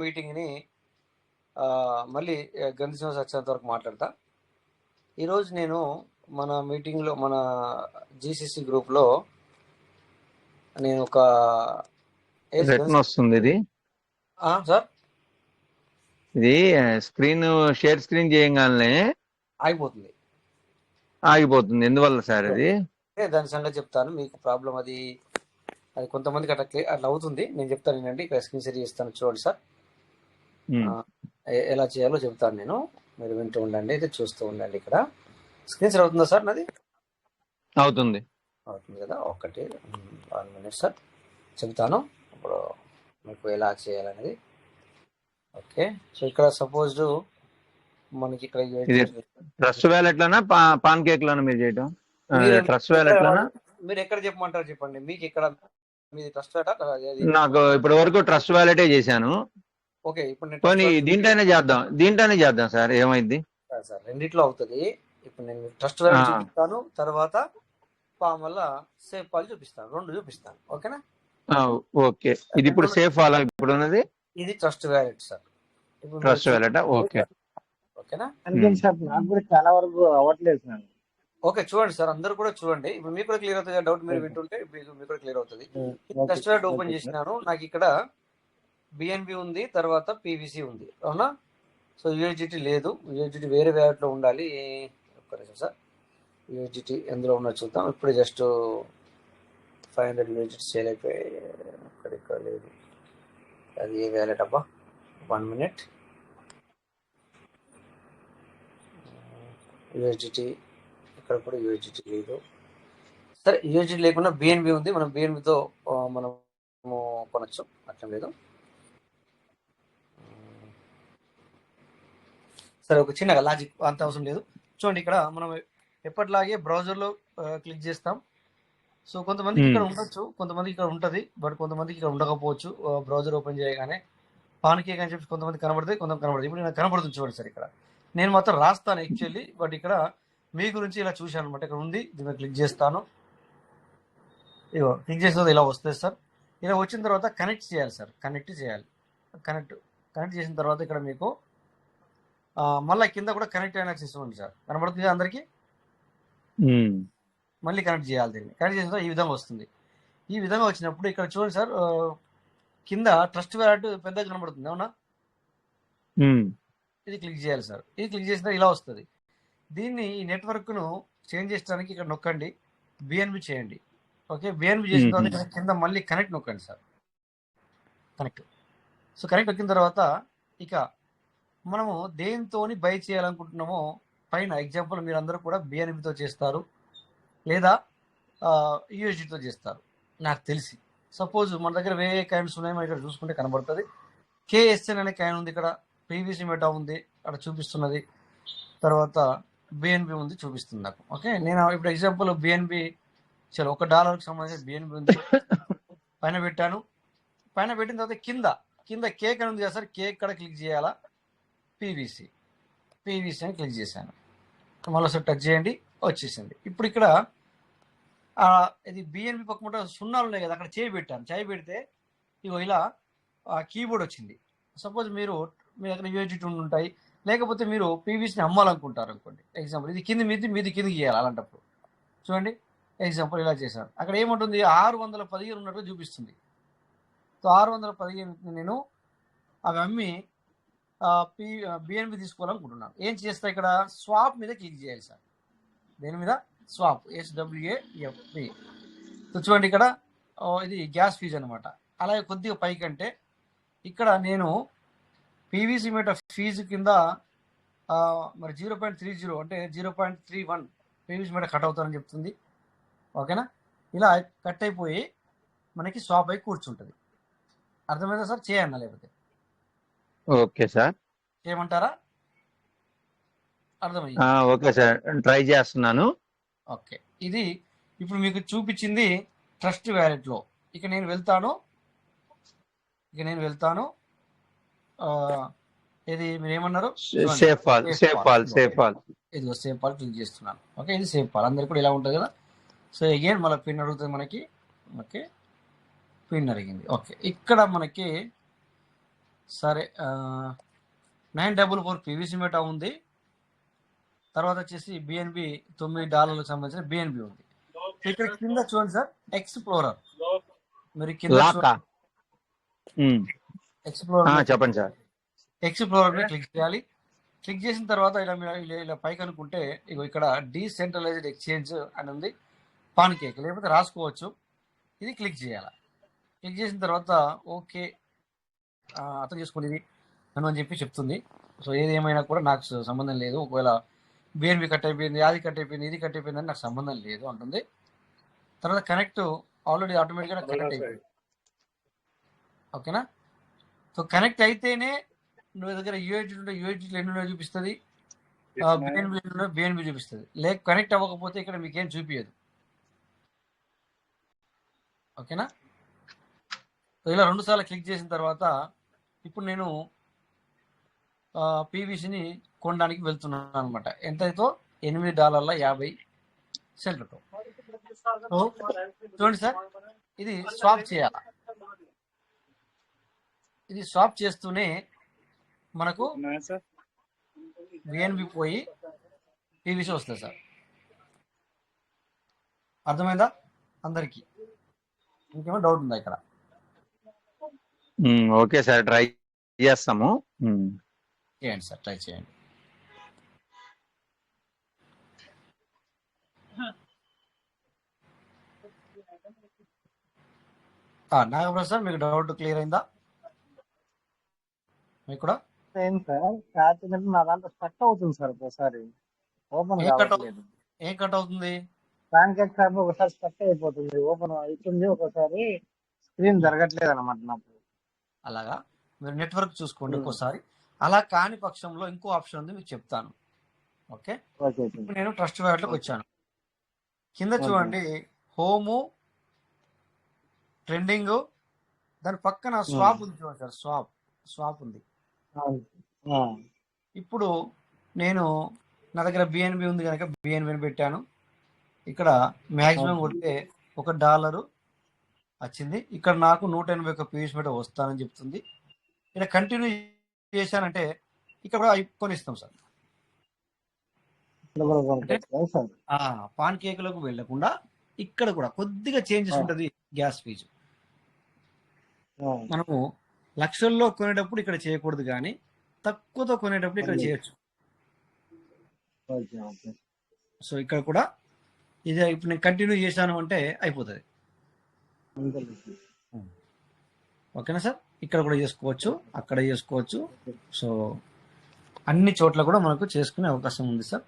మీటింగ్ని మళ్ళీ గంధి శ్రీనివాస్ వచ్చేంత వరకు మాట్లాడతా. ఈరోజు నేను మన మీటింగ్లో మన జీసీసీ గ్రూప్లో నేను ఒక వస్తుంది ఇది సార్ ఇది స్క్రీన్ షేర్ స్క్రీన్ చేయగానే ఆగిపోతుంది. ఎందువల్ల సార్ అది? దాని సంగతి చెప్తాను. మీకు ప్రాబ్లం అది కొంతమందికి అట్లా అవుతుంది. నేను చెప్తాను ఏంటంటే ఇక్కడ స్క్రీన్ షేర్ చేస్తాను, చూడండి సార్. ఎలా చేయాలో చెప్తాను నేను, మీరు వింటూ ఉండండి, అయితే చూస్తూ ఉండండి. ఇక్కడ స్క్రీన్ షేర్ అవుతుందా సార్? నాది అవుతుంది కదా. 1 మినిట్ సార్, చెప్తాను ఇప్పుడు మీకు ఎలా చేయాలనేది. ఓకే, సో ఇక్కడ సపోజ్ మనకి ఇక్కడ ట్రస్ట్ వ్యాలెట్లోనా పాన్ కేక్ లోనా మీరు చేయటం? ట్రస్ట్ వ్యాలెట్లోనా? మీరు ఎక్కడ చెప్పమంటారు చెప్పండి. మీకు ఇక్కడ మీది ట్రస్ట్ వ్యాలెట్? నాకు ఇప్పటి వరకు ట్రస్ట్ వ్యాలెటే చేశాను. ఓకే, ఇప్పుడు దీంట్లోనే చేద్దాం సార్. ఏమైంది సార్? రెండిట్లో అవుతుంది. ఇప్పుడు నేను ట్రస్ట్ వ్యాలెట్ చూపిస్తాను, తర్వాత వల్ల సేఫ్ పాల్ చూపిస్తాను, 2 చూపిస్తాను. ఓకేనా? ఓకే, ఇది ఇప్పుడు సేఫ్ పాల్ ఇప్పుడు ఉన్నది. ఇది Trust Wallet sir. Trust Wallet. Okay, ఓకేనా? నాకు కూడా చాలా వరకు అవ్వట్లేదు సార్. ఓకే, చూడండి సార్, అందరూ కూడా చూడండి. ఇప్పుడు మీకు కూడా క్లియర్ అవుతుంది. డౌట్ మీరు వింటుంటే మీకు కూడా క్లియర్ అవుతుంది. ట్రస్ట్ వ్యాలెట్ ఓపెన్ చేసినాను. నాకు ఇక్కడ బిఎన్బి ఉంది, తర్వాత పీవీసీ ఉంది, అవునా? సో యూఎస్డిటీ లేదు. యూఎస్డిటీ వేరే వ్యాలెట్లో ఉండాలి. ఒక్క నిమిషం సార్, యూఎస్డిటీ ఎందులో ఉన్నా చూద్దాం. ఇప్పుడు జస్ట్ 500 యూఎస్డిటీ సేల్ అయిపోయాయి. ఇక్కడ లేదు. అది ఏ వ్యాలెట్ అబ్బా? 1 మినిట్. యూఎస్డిటీ ఇక్కడ కూడా యూఎస్డిటీ లేదు. సరే, యూఎస్డిటీ లేకుండా బిఎన్బి ఉంది. మనం బిఎన్బితో మనము కొనొచ్చు, అట్లా లేదు. సరే, ఒక చిన్నగా లాజిక్, అంత అవసరం లేదు. చూడండి, ఇక్కడ మనం ఎప్పటిలాగే బ్రౌజర్లో క్లిక్ చేస్తాం. సో కొంతమందికి ఇక్కడ ఉండొచ్చు, కొంతమందికి ఇక్కడ ఉంటుంది, బట్ కొంతమందికి ఇక్కడ ఉండకపోవచ్చు. బ్రౌజర్ ఓపెన్ చేయగానే పాన్ కేక్ అని చెప్పి కొంతమంది కనబడుతుంది, కొంతమంది కనబడుతుంది. ఇప్పుడు నాకు కనబడుతుంది, చూడండి సార్. ఇక్కడ నేను మాత్రం రాస్తాను యాక్చువల్లీ, బట్ ఇక్కడ మీ గురించి ఇలా చూశాను అనమాట. ఇక్కడ ఉంది, దీన్ని క్లిక్ చేస్తాను. ఇగో క్లిక్ చేసిన తర్వాత ఇలా వస్తుంది సార్. ఇలా వచ్చిన తర్వాత కనెక్ట్ చేయాలి సార్, కనెక్ట్ చేయాలి. కనెక్ట్ చేసిన తర్వాత ఇక్కడ మీకు మళ్ళీ కింద కూడా కనెక్ట్ అయిన సిస్టమ్ ఉంది సార్, కనబడుతుంది అందరికీ. మళ్ళీ కనెక్ట్ చేయాలి. దీన్ని కనెక్ట్ చేసిన తర్వాత ఈ విధంగా వస్తుంది. ఈ విధంగా వచ్చినప్పుడు ఇక్కడ చూడండి సార్, కింద ట్రస్ట్ వ్యాలెట్ పెద్దగా కనబడుతుంది, అవునా? ఇది క్లిక్ చేయాలి సార్. ఇది క్లిక్ చేసిన ఇలా వస్తుంది. దీన్ని ఈ నెట్వర్క్ను చేంజ్ చేయడానికి ఇక్కడ నొక్కండి, బిఎన్బి చేయండి. ఓకే, బిఎన్బి చేసిన తర్వాత ఇక్కడ కింద మళ్ళీ కనెక్ట్ నొక్కండి సార్, కనెక్ట్. సో కనెక్ట్ నొక్కిన తర్వాత ఇక మనము దేనితో బై చేయాలనుకుంటున్నామో పైన ఎగ్జాంపుల్ మీరు అందరూ కూడా బిఎన్బితో చేస్తారు, లేదా యూఎస్డితో చేస్తారు నాకు తెలిసి. సపోజ్ మన దగ్గర వేరే కాయిన్స్ ఉన్నాయి, మనం ఇక్కడ చూసుకుంటే కనబడుతుంది. కేఎస్ఎన్ అనే కాయిన్ ఉంది, ఇక్కడ పీవీసీ మెటా ఉంది, అక్కడ చూపిస్తున్నది. తర్వాత బిఎన్బి ఉంది, చూపిస్తుంది నాకు. ఓకే, నేను ఇప్పుడు ఎగ్జాంపుల్ బిఎన్బి చలో $1కి సంబంధించిన బిఎన్బి ఉంది, పైన పెట్టాను. పైన పెట్టిన తర్వాత కింద కేక్ అని ఉంది కదా సార్, కేక్ ఇక్కడ క్లిక్ చేయాలా? పీవీసీ అని క్లిక్ చేశాను. మళ్ళీ సార్ టచ్ చేయండి, వచ్చేసింది. ఇప్పుడు ఇక్కడ ఇది బిఎన్బి పక్కన 0 ఉన్నాయి కదా, అక్కడ చేయి పెట్టాను. చేయి పెడితే ఇగో ఇలా కీబోర్డ్ వచ్చింది. సపోజ్ మీ దగ్గర యూఎస్డిటీ ఉంటాయి, లేకపోతే మీరు పీవీసీని అమ్మాలనుకుంటారు అనుకోండి. ఎగ్జాంపుల్ ఇది మీది కిందికి గీయాలి. అలాంటప్పుడు చూడండి, ఎగ్జాంపుల్ ఇలా చేశాను. అక్కడ ఏముంటుంది? 615 ఉన్నట్లు చూపిస్తుంది. సో 615 నేను అవి అమ్మి బిఎన్బి తీసుకోవాలనుకుంటున్నాను. ఏం చేస్తా? ఇక్కడ స్వాప్ మీద క్లిక్ చేయాలి సార్. దేని మీద? Swap, SWAP. సో చూడండి, ఇక్కడ ఇది గ్యాస్ ఫీజు అనమాట. అలాగే కొద్దిగా పైకంటే ఇక్కడ నేను పీవీసీ మీట ఫీజు కింద మరి 0.30 అంటే 0.31 పీవీసీ మీట కట్ అవుతానని చెప్తుంది. ఓకేనా? ఇలా కట్ అయిపోయి మనకి స్వాప్ అయి కూర్చుంటుంది. అర్థమైందా సార్? చేయన్నా లేకపోతే? ఓకే సార్, చేయమంటారా? అర్థమైంది? ఓకే సార్, ట్రై చేస్తున్నాను. ఓకే, ఇది ఇప్పుడు మీకు చూపించింది ట్రస్ట్ వ్యాలెట్లో. ఇక నేను వెళ్తాను, ఇది మీరు ఏమన్నారు? SafePal. ఇదిగో సేఫ్ పాల్ క్లిక్ చేస్తున్నాను. ఓకే, ఇది సేఫ్ పాల్. అందరికి కూడా ఇలా ఉంటుంది కదా. సో అగైన్ మళ్ళీ పిన్ అడుగుతుంది మనకి. ఓకే, పిన్ అడిగింది. ఓకే, ఇక్కడ మనకి సరే 944 పీవీసీ మెటా ఉంది. తర్వాత వచ్చేసి బిఎన్బి $9 సంబంధించిన బిఎన్బి ఉంది. ఇక్కడ కింద చూడండి సార్, ఎక్స్ప్లోరర్. మీరు కింద ఎక్స్ప్లోరర్ చెప్పండి సార్. ఎక్స్ప్లోరర్ మీద క్లిక్ చేయాలి. క్లిక్ చేసిన తర్వాత ఇలా పైకి అనుకుంటే ఇగో ఇక్కడ డీసెంట్రలైజ్డ్ ఎక్స్చేంజ్ అని ఉంది, పాన్ కేక్ లేకపోతే రాసుకోవచ్చు. ఇది క్లిక్ చేయాలి. క్లిక్ చేసిన తర్వాత ఓకే అర్థం చేసుకునేది అని చెప్పి చెప్తుంది. సో ఏది ఏమైనా కూడా నాకు సంబంధం లేదు. ఒకవేళ బిఎన్బి కట్ అయిపోయింది, అది కట్ అయిపోయింది, ఇది కట్ అయిపోయింది అని నాకు సంబంధం లేదు అంటుంది. తర్వాత కనెక్ట్ ఆల్రెడీ ఆటోమేటిక్గా కనెక్ట్ అయిపోయింది. ఓకేనా? సో కనెక్ట్ అయితేనే నువ్వు దగ్గర యూఐటీలో ఎన్నో చూపిస్తుంది, బిఎన్బి చూపిస్తుంది. లేక కనెక్ట్ అవ్వకపోతే ఇక్కడ మీకేం చూపించదు. ఓకేనా? సో ఇలా 2 సార్లు క్లిక్ చేసిన తర్వాత ఇప్పుడు నేను పీవీసీని కొనడానికి వెళ్తున్నాను అనమాట. ఎంతైతే $8.50. సో చూడండి సార్, ఇది స్వాప్ చేయాలి. ఇది స్వాప్ చేస్తూనే మనకు బిఎన్బి పోయి పీవీసీ వస్తుంది సార్. అర్థమైందా అందరికి? ఇంకేమో డౌట్ ఉందా ఇక్కడ? ఓకే సార్, ట్రై చేస్తాము. చేయండి సార్, ట్రై చేయండి. నాగప్రసాద్ మీకు డౌట్ క్లియర్ అయిందా? మీకు కూడా ఏంటి సార్ కాచినట్టు నా దాంట్లో స్టక్ అవుతుంది సార్. ఒకసారి ఓపెన్ కావట్లేదు. ఏం కట్ అవుతుంది? పాన్ కేక్ సార్ ఒకసారి స్టక్ అయిపోతుంది, ఓపెన్ అవుతుంది, ఒకసారి స్క్రీన్ జరగట్లేదు అనమాట నాకు. అలాగా మీరు నెట్వర్క్ చూసుకోండి ఒక్కోసారి. అలా కాని పక్షంలో ఇంకో ఆప్షన్ ఉంది, మీకు చెప్తాను. ఓకే, ఇప్పుడు నేను ట్రస్ట్ వ్యాలెట్లోకి వచ్చాను. కింద చూడండి, హోము, ట్రెండింగ్, దాని పక్కన స్వాప్ ఉంది చూడండి సార్. స్వాప్ ఉంది. ఇప్పుడు నేను నా దగ్గర బిఎన్బి ఉంది కనుక బిఎన్బిని పెట్టాను. ఇక్కడ మ్యాక్సిమం కొడితే $1 వచ్చింది. ఇక్కడ నాకు 181 పీవీసీ మీటర్ వస్తానని చెప్తుంది. ఇక్కడ కంటిన్యూ చేశానంటే ఇక్కడ కూడా కొనిస్తాం సార్. పాన్ కేకులకు వెళ్ళకుండా ఇక్కడ కూడా కొద్దిగా చేంజెస్ ఉంటుంది. గ్యాస్ ఫీజు మనము లక్షల్లో కొనేటప్పుడు ఇక్కడ చేయకూడదు, కానీ తక్కువతో కొనేటప్పుడు ఇక్కడ చేయొచ్చు. సో ఇక్కడ కూడా ఇది ఇప్పుడు నేను కంటిన్యూ చేశాను అంటే అయిపోతుంది. ఓకేనా సార్? ఇక్కడ కూడా చేసుకోవచ్చు, అక్కడ చేసుకోవచ్చు. సో అన్ని చోట్ల కూడా మనకు చేసుకునే అవకాశం ఉంది సార్.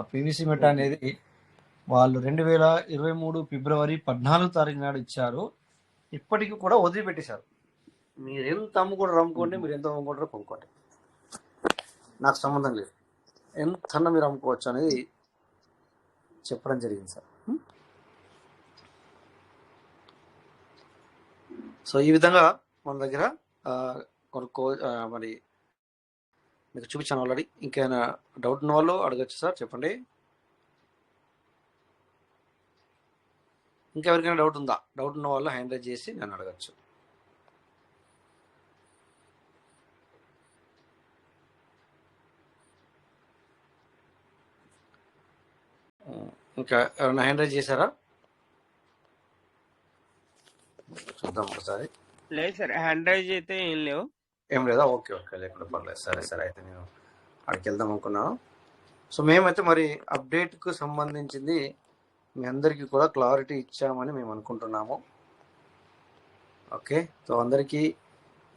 పీవీసీ మెటా అనేది వాళ్ళు 2023 ఫిబ్రవరి 14 నాడు ఇచ్చారు. ఇప్పటికీ కూడా వదిలిపెట్టేశారు. మీరు ఎంత అమ్ముకోండి, మీరు ఎంత అమ్ముకుంటారో కొనుక్కోండి, నాకు సంబంధం లేదు. ఎంత మీరు అమ్ముకోవచ్చు అనేది చెప్పడం జరిగింది సార్. సో ఈ విధంగా మన దగ్గర మరి మీకు చూపించాను ఆల్రెడీ. ఇంకేమైనా డౌట్ ఉన్న వాళ్ళు అడగచ్చు సార్, చెప్పండి. ఇంకెవరికైనా డౌట్ ఉందా? డౌట్ ఉన్న వాళ్ళు హ్యాండ్ రైజ్ చేసి నేను అడగచ్చు. ఇంకా ఎవరైనా హ్యాండ్ రైజ్ చేశారా? చూద్దాం ఒకసారి. లేదు సార్, హ్యాండ్ రైజ్ అయితే ఏం లేవు. ఏం లేదా? ఓకే, లేకుండా పర్లేదు. సరే అయితే నేను అక్కడికి వెళ్దాం అనుకున్నాను. సో మేమైతే మరి అప్డేట్కు సంబంధించింది మీ అందరికీ కూడా క్లారిటీ ఇచ్చామని మేము అనుకుంటున్నాము. ఓకే, సో అందరికీ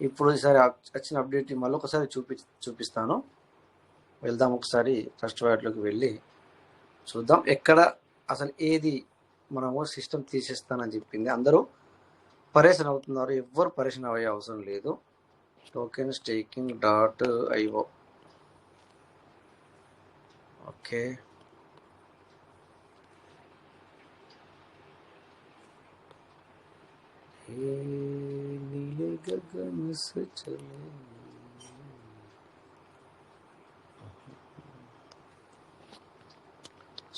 ఇప్పుడు ఈసారి వచ్చిన అప్డేట్ మళ్ళీ ఒకసారి చూపిస్తాను. వెళ్దాం ఒకసారి ట్రస్ట్ వ్యాలెట్లోకి వెళ్ళి చూద్దాం ఎక్కడ అసలు ఏది మనము సిస్టమ్ తీసేస్తానని చెప్పింది. అందరూ పరేషన్ అవుతున్నారు, ఎవ్వరు పరేషన్ అయ్యే అవసరం లేదు. Token staking .io. ఓకే, నీలే గగన్ సే చలే.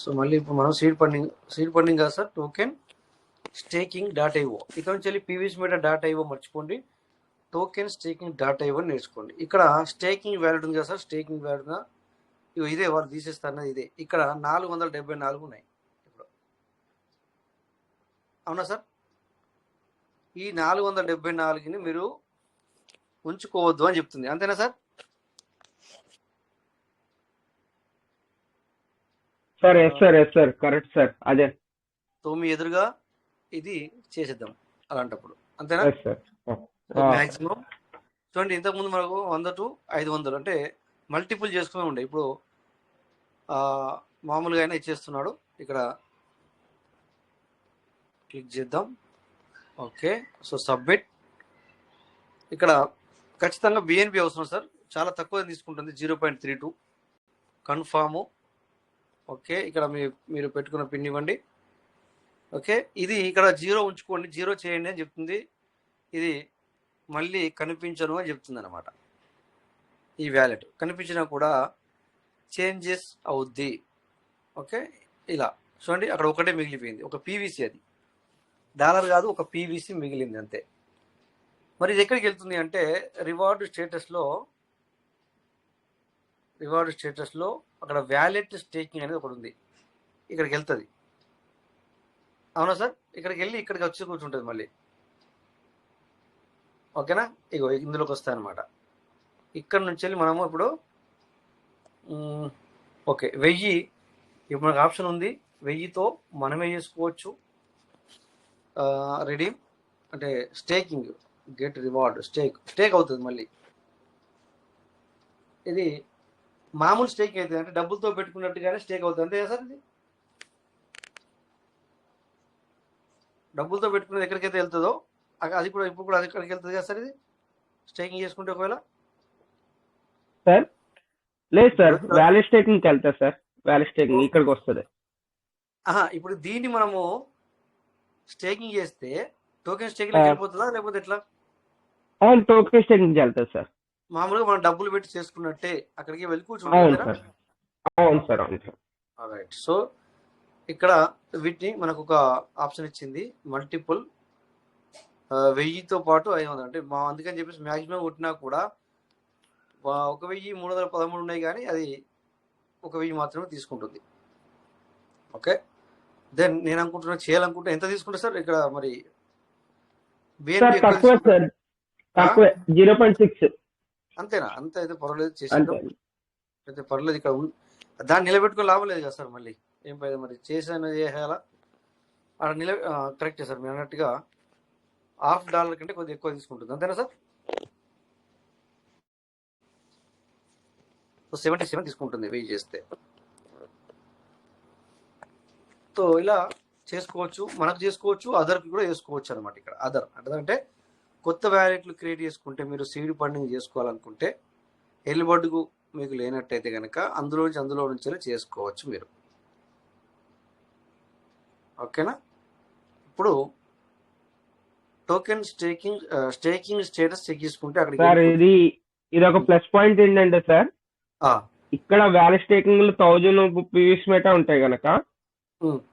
సో మళ్ళీ ఇప్పుడు మనం సీడ్ ఫండింగ్ కాదు సార్, టోకెన్ స్టేకింగ్ .io. ఇక్కడ నుంచి వెళ్ళి పీవీసీ మీటర్ .io మర్చిపోండి. టోకెన్ స్టేకింగ్ డాటా ఇవ్వని నేర్చుకోండి. ఇక్కడ స్టేకింగ్ వ్యాలిడ్ ఉంది కదా సార్, స్టేకింగ్ వ్యాలిడ్గా ఇదే వాళ్ళు తీసేస్తారన్నది ఇదే. ఇక్కడ 474 ఉన్నాయి ఇప్పుడు, అవునా సార్? ఈ 474ని మీరు ఉంచుకోవద్దు అని చెప్తుంది, అంతేనా sir? Sir yes sir, yes sir, correct sir, అదే. సో మీ ఎదురుగా ఇది చేసేద్దాం అలాంటప్పుడు, అంతేనా? Yes sir. మ్యాక్సిమం చూడండి, ఇంతకుముందు మనకు 100 to 500 అంటే మల్టిపుల్ చేసుకునే ఉండే. ఇప్పుడు మామూలుగా అయినా ఇచ్చేస్తున్నాడు. ఇక్కడ క్లిక్ చేద్దాం. Okay, so submit. ఇక్కడ ఖచ్చితంగా బిఎన్బి అవసరం సార్, చాలా తక్కువ తీసుకుంటుంది, 0.32. కన్ఫాము. ఓకే, ఇక్కడ మీరు పెట్టుకున్న పిన్ ఇవ్వండి. ఓకే, ఇది ఇక్కడ 0 ఉంచుకోండి, 0 చేయండి అని చెప్తుంది. ఇది మళ్ళీ కనిపించను అని చెప్తుంది అనమాట. ఈ వ్యాలెట్ కనిపించినా కూడా చేంజెస్ అవుద్ది. ఓకే, ఇలా చూడండి, అక్కడ ఒకటే మిగిలిపోయింది, ఒక పీవీసీ. అది డాలర్ కాదు, ఒక పీవీసీ మిగిలింది అంతే. మరి ఇది ఎక్కడికి వెళ్తుంది అంటే రివార్డ్ స్టేటస్లో అక్కడ వ్యాలెట్ స్టేకింగ్ అనేది ఒకటి ఉంది, ఇక్కడికి వెళ్తుంది. అవునా సార్? ఇక్కడికి వెళ్ళి ఇక్కడికి వచ్చి కూర్చుంటుంది మళ్ళీ. ఓకేనా? ఇగో ఇందులోకి వస్తాయన్నమాట. ఇక్కడ నుంచి వెళ్ళి మనము ఇప్పుడు ఓకే 1000 ఇప్పుడు మనకు ఆప్షన్ ఉంది. 1000తో మనమే చేసుకోవచ్చు రెడీమ్, అంటే స్టేకింగ్, గెట్ రివార్డ్, స్టేక్ అవుతుంది మళ్ళీ. ఇది మామూలు స్టేక్ అవుతుంది, అంటే డబ్బులతో పెట్టుకున్నట్టుగానే స్టేక్ అవుతుంది, అంతే కదా సార్? ఇది డబ్బులతో పెట్టుకునేది ఎక్కడికైతే వెళ్తుందో అది కూడా ఇప్పుడు కూడా అది ఎక్కడికి వెళ్తుంది కదా సార్? ఇది స్టేకింగ్ చేసుకుంటే ఒకవేళ సార్ లేదు సార్, వ్యాలెట్ స్టేకింగ్కి వెళ్తా సార్. వ్యాలెట్ స్టేకింగ్ ఇక్కడికి వస్తుంది. ఇప్పుడు దీన్ని మనము స్టేకింగ్ చేస్తే టోకెన్ స్టేకింగ్ వెళ్ళిపోతుందా లేకపోతే ఎట్లా? అవును, టోకెన్ స్టేకింగ్కి వెళ్తుంది సార్. మామూలుగా మనం డబ్బులు పెట్టి చేసుకున్నట్టే అక్కడికి వెళ్ళి అవును కూర్చుంటాం. సార్, అవును సార్, అవును సార్. రైట్. సో ఇక్కడ వీటిని మనకు ఒక ఆప్షన్ ఇచ్చింది, మల్టిపుల్ 1000తో పాటు 500, అంటే అందుకని చెప్పేసి మ్యాక్సిమం కొట్టినా కూడా 1313 ఉన్నాయి, కానీ అది 1000 మాత్రమే తీసుకుంటుంది. ఓకే, దెన్ నేను చేయాలనుకుంటున్నా ఎంత తీసుకుంటా సార్ ఇక్కడ? మరి సార్ తక్కువ సార్, తక్కువ 0.6 అంతేనా? అంత అయితే పర్వాలేదు, చేసేద్దాం అయితే పర్లేదు. ఇక్కడ దాన్ని నిలబెట్టుకుని లాభం లేదు కదా సార్, మళ్ళీ ఏం పైదా మరి చేయాలా అక్కడ కరెక్టే సార్ మీరు అన్నట్టుగా. $1/2 కంటే కొద్దిగా ఎక్కువ తీసుకుంటుంది, అంతేనా సార్? 77 తీసుకుంటుంది 1000 చేస్తే. సో ఇలా చేసుకోవచ్చు, మనకు చేసుకోవచ్చు, అదర్కి కూడా చేసుకోవచ్చు అనమాట. ఇక్కడ అదర్ అంటే కొత్త వ్యాలెట్లు క్రియేట్ చేసుకుంటే, మీరు సీడ్ ఫండింగ్ చేసుకోవాలనుకుంటే ఎల్బర్డ్కు మీకు లేనట్టయితే కనుక అందులో నుంచి చేసుకోవచ్చు మీరు. ఓకేనా? ఇప్పుడు టోకెన్ స్టేకింగ్ స్టేటస్ చెక్ చేసుకుంటే అక్కడ సార్ ఇది ఒక ప్లస్ పాయింట్ ఏంటంటే సార్, ఇక్కడ వ్యాలెట్ స్టేకింగ్ లో 1000 పీవీస్ మెటా ఉంటాయి కనుక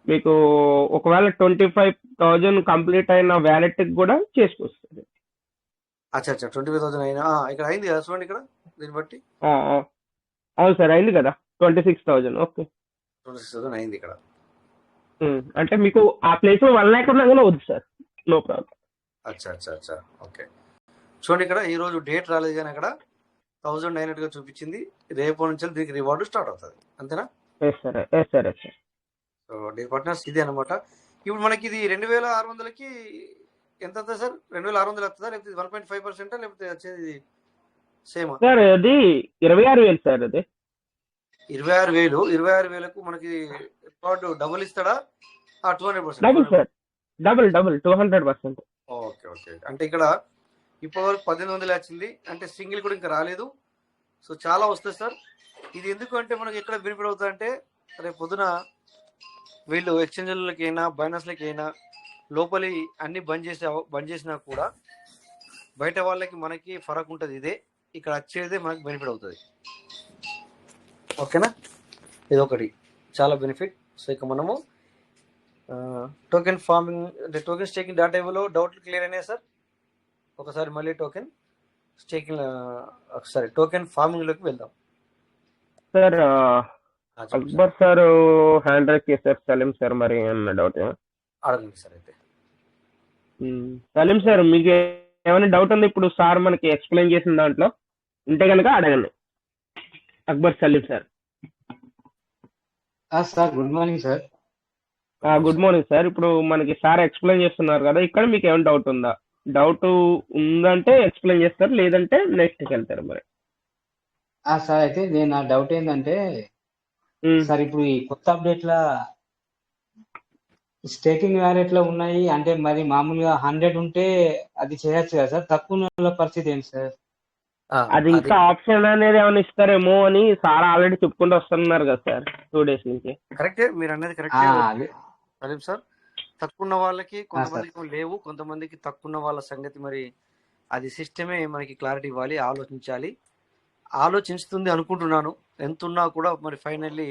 మీకు ఒకవేళ 25,000 కంప్లీట్ అయిన వ్యాలెట్ కూడా చేసుకొస్తుంది. అచ్చా 25,000 అయినా ఇక్కడ అయింది కదా చూడండి, ఇక్కడ దీన్ని బట్టి అవును సార్, అయింది కదా 26,000. ఓకే, 26,000 అయింది ఇక్కడ. అంటే మీకు ఆ ప్లేస్ లో 1 lakh ఉన్నా కానీ వద్దు సార్, నో ప్రాబ్లం. అచ్చా ఓకే. చూడండి ఇక్కడ ఈ రోజు డేట్ రాలేదు, కానీ అక్కడ 1000 గా చూపించింది. రేపు నుంచి దీనికి రివార్డు స్టార్ట్ అవుతుంది, అంతేనా? Yes sir, yes sir, yes sir. So dear partners, ఇది అనమాట. ఇప్పుడు మనకి ఇది 2600కి ఎంత వస్తుంది సార్? 2600 వస్తుందా, లేకపోతే 1.5%, లేకపోతే వచ్చేది సేమా సార్? అది 26,000 సార్. అది 26,000. 26,000కు మనకి రివార్డు డబుల్ ఇస్తాడా? 200%? Double sir, double 200%. ఓకే. అంటే ఇక్కడ ఇప్పటివరకు 1800 వచ్చింది, అంటే సింగిల్ కూడా ఇంకా రాలేదు. సో చాలా వస్తుంది సార్. ఇది ఎందుకు అంటే మనకి ఎక్కడ బెనిఫిట్ అవుతుంది అంటే, రేపు పొద్దున వీళ్ళు ఎక్స్చేంజ్లకైనా బైనాన్స్లకైనా లోపలి అన్ని బంద్ చేసినా కూడా బయట వాళ్ళకి మనకి ఫరక్ ఉంటుంది. ఇదే ఇక్కడ వచ్చేదే మనకి బెనిఫిట్ అవుతుంది. ఓకేనా? ఇది ఒకటి చాలా బెనిఫిట్. సో ఇక మనము టోకెన్ ఫార్మింగ్ అంటే టోకెన్ స్టేకింగ్ డాటా ఇవ్వలో డౌట్లు క్లియర్ అయినాయి సార్? ఒకసారి మళ్ళీ టోకెన్ స్టేకింగ్ ఒకసారి టోకెన్ ఫార్మింగ్ లోకి వెళ్దాం. సార్ చెప్పండి sir. Akbar sir hand raise చేశారు, సలీం సార్ మరి అన్న డౌట్. అడగండి సార్. అయితే సలీం సార్ మీకు ఏమైనా డౌట్ ఉంది ఇప్పుడు సార్ మనకి ఎక్స్ప్లెయిన్ చేసిన దాంట్లో ఉంటే కనుక అడగండి. Akbar Salim sir. Sir good morning sir. Good morning sir. ఇప్పుడు మనకి సార్ ఎక్స్ప్లెయిన్ చేస్తున్నారు కదా, ఇక్కడ మీకు ఏమైనా డౌట్ ఉందా? డౌట్ ఉందంటే ఎక్స్ప్లెయిన్ చేస్తారు, లేదంటే నెక్స్ట్కి వెళ్తారు మరి. సార్ అయితే నేను నా డౌట్ ఏంటంటే సార్ ఇప్పుడు ఈ కొత్త అప్డేట్ల స్టేకింగ్ వ్యాలెట్ లో ఉన్నాయి అంటే మరి మామూలుగా 100 ఉంటే అది చేయొచ్చు కదా సార్, తక్కువ ఉన్న వాళ్ళ పరిస్థితి ఏంటి సార్? అది ఇంకా ఆప్షన్ అనేది ఏమైనా ఇస్తారేమో అని సార్ ఆల్రెడీ చెప్పుకుంటూ వస్తున్నారు కదా సార్ 2 days నుంచి. కరెక్టే, మీరు అనేది కరెక్టే అదే సలీం సార్. తక్కువ ఉన్న వాళ్ళకి కొంతమందికి లేవు, కొంతమందికి తక్కువ ఉన్న వాళ్ళ సంగతి మరి అది సిస్టమే మనకి క్లారిటీ ఇవ్వాలి, ఆలోచించాలి. ఆలోచిస్తుంది అనుకుంటున్నాను. ఎంత ఉన్నా కూడా మరి ఫైనల్లీ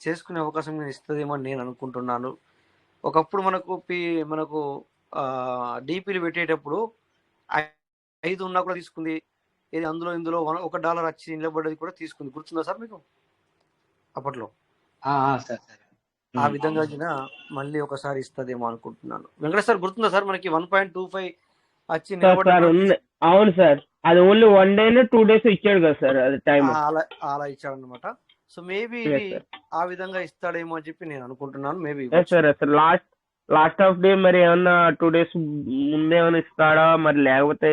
చేసుకునే అవకాశం నేను ఇస్తుందేమో అని నేను అనుకుంటున్నాను. ఒకప్పుడు మనకు డీపీలు పెట్టేటప్పుడు 5 ఉన్నా కూడా తీసుకుంది, ఇది ఇందులో $1 వచ్చి నిలబడ్డది కూడా తీసుకుంది. గుర్తుందా సార్ మీకు అప్పట్లో? సార్ సార్ ఆ విధంగా మళ్ళీ ఒకసారి ఇస్తుందేమో అనుకుంటున్నాను. వెంకటేష్ సార్ గుర్తుందా సార్ మనకి 1.25 వచ్చి అవును సార్, అది ఓన్లీ 1 day 2 days ఇచ్చాడు కదా సార్, అది టైం అలా ఇచ్చాడు అనమాట. సో మేబీ ఆ విధంగా ఇస్తాడేమో అని చెప్పి నేను అనుకుంటున్నాను. మేబీ సార్ అసలు లాస్ట్ ఆఫ్ డే మరి ఏమన్నా 2 days ముందే ఏమైనా ఇస్తాడా మరి, లేకపోతే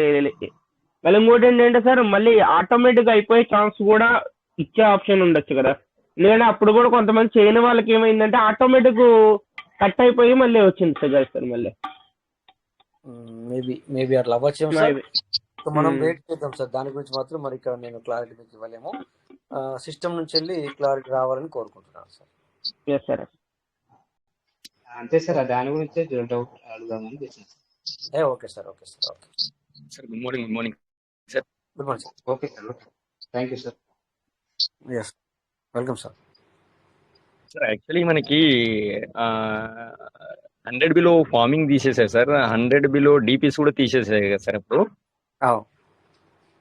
మళ్ళీ ఇంకోటి ఏంటంటే సార్ మళ్ళీ ఆటోమేటిక్ అయిపోయే ఛాన్స్ కూడా ఇచ్చే ఆప్షన్ ఉండొచ్చు కదా. ఎందుకంటే అప్పుడు కూడా కొంతమంది చేయని వాళ్ళకి ఏమైందంటే ఆటోమేటిక్ కట్ అయిపోయి మళ్ళీ వచ్చింది సార్ మళ్ళీ. మేబీ అట్లా అవ్వచ్చు సార్. మనం వెయిట్ చేద్దాం సార్, దాని గురించి మాత్రం మరి ఇక్కడ నేను క్లారిటీ మీకు ఇవ్వలేము. సిస్టమ్ నుంచి వెళ్ళి క్లారిటీ రావాలని కోరుకుంటున్నాను సార్. సార్ అంతే సార్, దాని గురించి డౌట్ అడుగుదామని చేశాను. Okay sir. Okay sir. Okay sir good morning sir. Good morning sir. Okay sir, thank you sir. Yes, welcome sir. Sir actually మనకి 100 బిలో ఫార్మింగ్ తీసేసారు సార్, 100 బిలో డిపిస్ కూడా తీసేసారు కదా సార్. ఇప్పుడు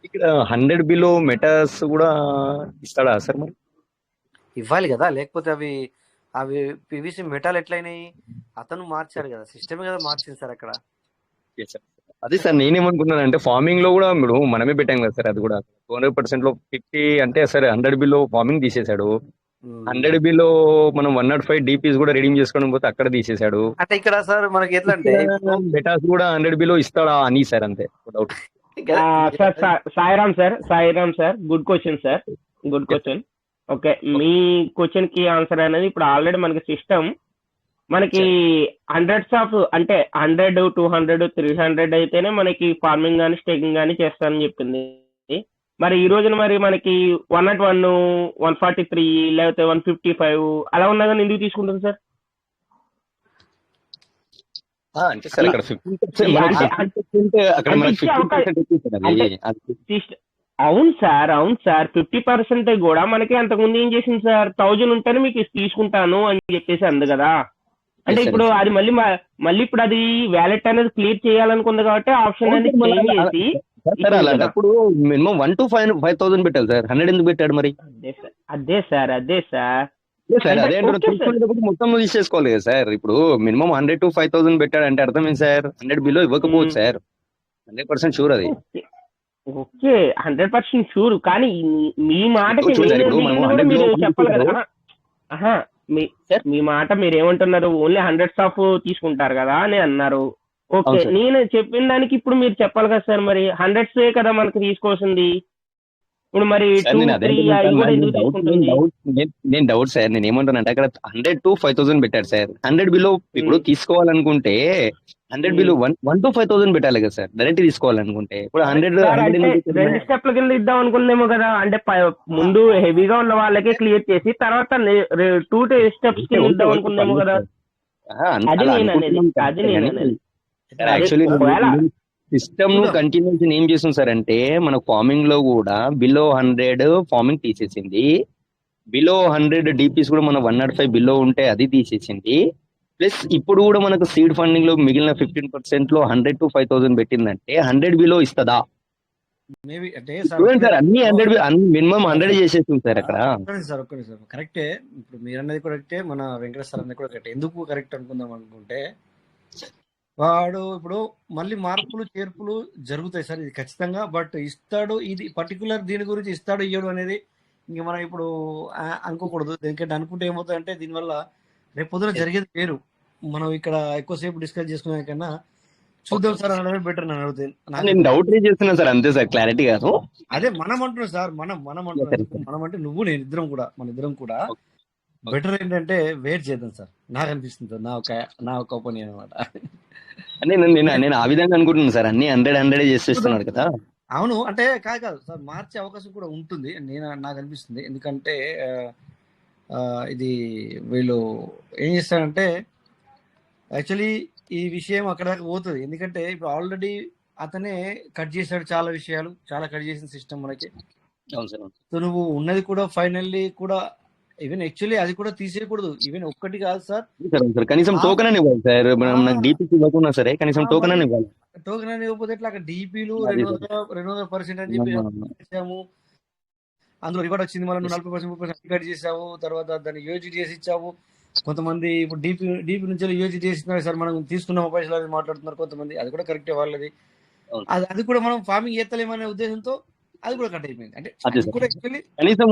ఇక్కడ 100 బిలో మెటాస్ కూడా ఇస్తాడా సార్ మరి? ఇవ్వాలి కదా, లేకపోతే అవి పివిసి మెటాల్ ఎట్లయినాయి? అతను మార్చారు కదా, సిస్టమే కదా మార్చింది సార్ అక్కడ. అదే సార్ నేనేమనుకున్నాను అంటే ఫార్మింగ్ లో కూడా ఇప్పుడు మనమే పెట్టాం కదా సార్, అది కూడా 200% లో 50 అంటే సార్ 100 బిలో ఫార్మింగ్ తీసేశాడు. 100 బిలో మనం 105 డిపిస్ కూడా రెడీమ్ చేసుకోవడం పోతే అక్కడ తీసేశాడు. అంటే ఇక్కడ సార్ మనకి ఎట్లా అంటే మెటాస్ కూడా 100 బిలో ఇస్తాడా అని సార్, అంతే doubt. Sairam sir good question sir, good question. Okay, మీ క్వశ్చన్ కి ఆన్సర్ అనేది ఇప్పుడు ఆల్రెడీ మనకి సిస్టమ్ మనకి హండ్రెడ్స్ ఆఫ్ అంటే 100, 200, 300 అయితేనే మనకి ఫార్మింగ్ కానీ స్టేకింగ్ కానీ చేస్తానని చెప్పింది. మరి ఈ రోజున మరి మనకి 101, 143 లేకపోతే 155 అలా ఉన్నా కానీ ఎందుకు తీసుకుంటుంది సార్? అంటే సార్ అక్కడ 50% అక్కడ మనకి 50% అవును సార్ 50% కూడా మనకి అంతకుముందు ఏం చేసింది సార్, 1000 ఉంటేనే మీకు తీసుకుంటాను అని చెప్పేసి అంది కదా. అంటే ఇప్పుడు అది మళ్ళీ ఇప్పుడు అది వ్యాలెట్ అనేది క్లియర్ చేయాలనుకుంది కాబట్టి ఆప్షన్ అనేది చేంజ్ చేసి అలాంటప్పుడు మినిమం 1 to 5,000 పెట్టాలి సార్. 100 ఎందుకు పెట్టాడు మరి? అదే సార్ అదే మొత్తం తీసేసుకోవాలి కదా సార్. ఇప్పుడు మినిమం 100 to 5,000 పెట్టాడు అంటే అర్థం ఏంటి సార్? 100 బిలో ఇవ్వకపోవచ్చు సార్, 100% షూర్ అది. ఓకే 100% షూర్, కానీ మీ మాట చెప్పాలి కదా. మీ మాట మీరు ఏమంటున్నారు, ఓన్లీ 100 ఆఫ్ తీసుకుంటారు కదా అని అన్నారు. ఓకే, నేను చెప్పిన దానికి ఇప్పుడు మీరు చెప్పాలి కదా సార్, మరి 100s కదా మనకు తీసుకోవాల్సింది. ఇప్పుడు మరి 2, 3 నేను డౌట్ సార్, నేను ఏమంటానంటే అక్కడ 100 to 5,000 పెట్టాడు సార్. 100 బిలో ఇప్పుడు తీసుకోవాలనుకుంటే 100 బిలో 1 to 5,000 పెట్టాలి కదా సార్, డైరెక్ట్ తీసుకోవాలనుకుంటే. ఇప్పుడు 100 2 స్టెప్ల కింద ఇద్దాం అనుకుందేమో కదా, అంటే ముందు హెవీగా ఉన్న వాళ్ళకే క్లియర్ చేసి తర్వాత 2 స్టెప్స్ కింద ఇద్దాం అనుకుందేమో కదా. అది నేను అనేది యాక్చువల్లీ సిస్టమ్ కంటిన్యూషన్ ఏం చేస్తుంది సార్ అంటే మన ఫార్మింగ్ లో కూడా బిలో 100 ఫార్మింగ్ తీసేసింది, బిలో 100 డిపిస్ కూడా మన 105 బిలో ఉంటే అది తీసేసింది. ప్లస్ ఇప్పుడు కూడా మనకు సీడ్ ఫండింగ్ లో మిగిలిన 15% లో 100 to 5,000 పెట్టిందంటే 100 బిలో ఇస్తుందా? మేబీ అంటే సార్ చూడండి సార్, అన్ని 100 మినిమం 100 చేసేస్తుంది సార్ అక్కడ. ఒక్కడే సార్ కరెక్టే. ఇప్పుడు మీరు అన్నది కరెక్టే, మన వెంకటేశ్వర సార్ అన్నది కూడా కరెక్టే. ఎందుకు కరెక్ట్ అనుకుందాం అనుకుంటే, వాడు ఇప్పుడు మళ్ళీ మార్పులు చేర్పులు జరుగుతాయి సార్, ఇది ఖచ్చితంగా. బట్ ఇస్తాడు, ఇది పర్టికులర్ దీని గురించి ఇస్తాడు ఇయ్యడు అనేది ఇంక మనం ఇప్పుడు అనుకోకూడదు. ఎందుకంటే అనుకుంటే ఏమవుతుందంటే దీనివల్ల రేపు పొద్దున జరిగేది వేరు. మనం ఇక్కడ ఎక్కువసేపు డిస్కస్ చేసుకునే కన్నా చూద్దాం సార్ అనడమే బెటర్ అని అడుగుతాయి. నేను డౌట్ రేజ్ చేస్తున్నా సార్, అంతే సార్, క్లారిటీ కాదు. అదే మనం అంటున్నాం సార్, మనం అంటున్నాం. మనం అంటే నువ్వు నేను ఇద్దరం కూడా, మన ఇద్దరం కూడా బెటర్ ఏంటంటే వెయిట్ చేద్దాం సార్, నాకు అనిపిస్తుంది సార్, నా ఒక ఒపీనియన్ అనమాట. నేను ఆ విధంగా అనుకుంటున్నాను సార్, అన్ని 100 చేసేస్తున్నాడు కదా. అవును, అంటే కాదు సార్, మార్చే అవకాశం కూడా ఉంటుంది నాకు అనిపిస్తుంది. ఎందుకంటే ఇది వీళ్ళు ఏం చేస్తారంటే యాక్చువల్లీ ఈ విషయం అక్కడ దాకా పోతుంది. ఎందుకంటే ఇప్పుడు ఆల్రెడీ అతనే కట్ చేశాడు చాలా విషయాలు, చాలా కట్ చేసిన సిస్టమ్ మనకి. సో నువ్వు ఉన్నది కూడా ఫైనల్లీ కూడా ఈవెన్ యాక్చువల్లీ అది కూడా తీసేయకూడదు. ఈవెన్ ఒక్కటి కాదు సార్, కనీసం టోకెన్ అని ఇవ్వాలి సార్. డీపీ ఇవ్వకున్నా సరే కనీసం టోకెన్ అని ఇవ్వాలి. టోకెన్ అని ఇవ్వకపోతే ఎట్లా? అక్కడ డీపీలు 200% అని చెప్పి చేసాము, అందులో రికార్డ్ వచ్చింది, మళ్ళీ 40% 30% కట్ చేసావు, తర్వాత దాన్ని యూజీ చేసి ఇచ్చావు. కొంతమంది ఇప్పుడు డీపీ నుంచి యూజీ చేస్తున్నారు సార్, మనం తీసుకున్న పైసలు అది మాట్లాడుతున్నారు కొంతమంది. అది కూడా కరెక్టే వాళ్ళది. అది కూడా మనం ఫార్మింగ్ చేస్తలేమనే ఉద్దేశంతో అది కూడా కట్ అయిపోయింది. అంటే కనీసం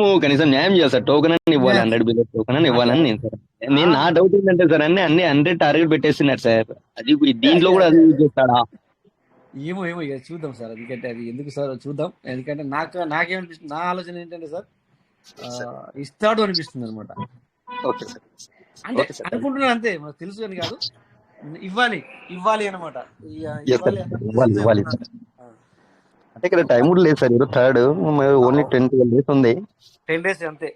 న్యాయం చేయాలి సార్, టోకెన్ అని ఇవ్వాలి, 100 బిల్ టోకెన్ అని ఇవ్వాలని నేను నా డౌట్ ఏంటంటే సార్, అన్ని 100 టార్గెట్ పెట్టేస్తున్నారు సార్. అది దీంట్లో కూడా అది యూజ్ చేస్తాడా? ఏమో ఇక చూద్దాం సార్. ఎందుకంటే అది ఎందుకు సార్ చూద్దాం. ఎందుకంటే నాకేమనిపిస్తుంది, నా ఆలోచన ఏంటంటే సార్, ఇస్తాడు అనిపిస్తుంది అనమాట. అంటే అనుకుంటున్నాను అంతే, మనకు తెలుసు అని కాదు, ఇవ్వాలి అనమాట. అంటే ఇక్కడ టైం కూడా లేదు సార్, 3rd ఓన్లీ 10-12 days ఉంది. 10 days అంతే.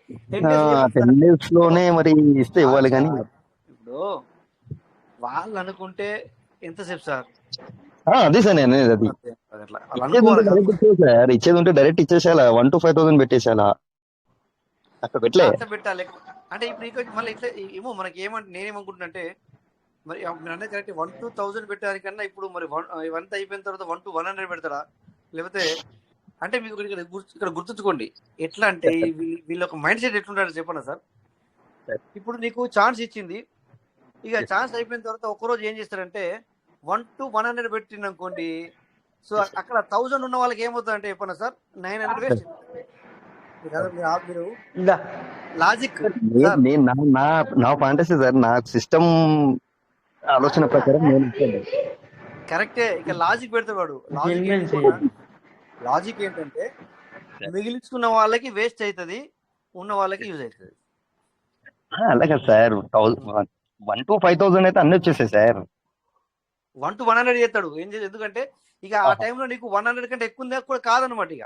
10 days లోనే మరి ఇస్తే ఇవ్వాలి. కానీ ఇప్పుడు వాళ్ళు అనుకుంటే ఎంతసేపు సార్? అదే సార్ నేను అది సార్, ఇచ్చేది ఉంటే డైరెక్ట్ ఇచ్చేసేయాలా, 1 to 5,000 పెట్టేసేయాలా, అక్కడ పెట్టాలి. అంటే ఇప్పుడు మళ్ళీ ఇట్లా ఏమో మనకి నేనేమనుకుంటున్నా అంటే, మరి మీరు అంటే కరెక్ట్ 1 to 1000 పెట్టడానికన్నా ఇప్పుడు మరి ఇవంతా అయిపోయిన తర్వాత 1 to 100 పెడతారా? లేకపోతే అంటే మీకు ఇక్కడ గుర్తుంచుకోండి ఎట్లా అంటే వీళ్ళ ఒక మైండ్ సెట్ ఎట్లుంటారో చెప్పనా సార్. ఇప్పుడు నీకు ఛాన్స్ ఇచ్చింది, ఇక ఛాన్స్ అయిపోయిన తర్వాత ఒక్కరోజు ఏం చేస్తారంటే 1 to 100 పెట్టింది అనుకోండి. సో అక్కడ 1000 ఉన్న వాళ్ళకి ఏమవుతుంది అంటే చెప్పనా సార్, 900 వేస్ట్. మీరు లాజిక్ నా ఫాంటసీ సార్, నా సిస్టమ్ ఆలోచన ప్రకారం నేను కరెక్టే. ఇక లాజిక్ పెడతాడు వాడు. లాజిక్ ఏంటంటే మిగిలించుకున్న వాళ్ళకి వేస్ట్ అవుతుంది, ఉన్న వాళ్ళకి యూజ్ అవుతుంది. అలాగే సార్, 1 to 5,000 అయితే అన్ని వచ్చేసాయి సార్. 1 to 100 చేస్తాడు ఏం చేసి, ఎందుకంటే ఇక ఆ టైంలో నీకు 100 కంటే ఎక్కువ ఉందా కూడా కాదనమాట. ఇక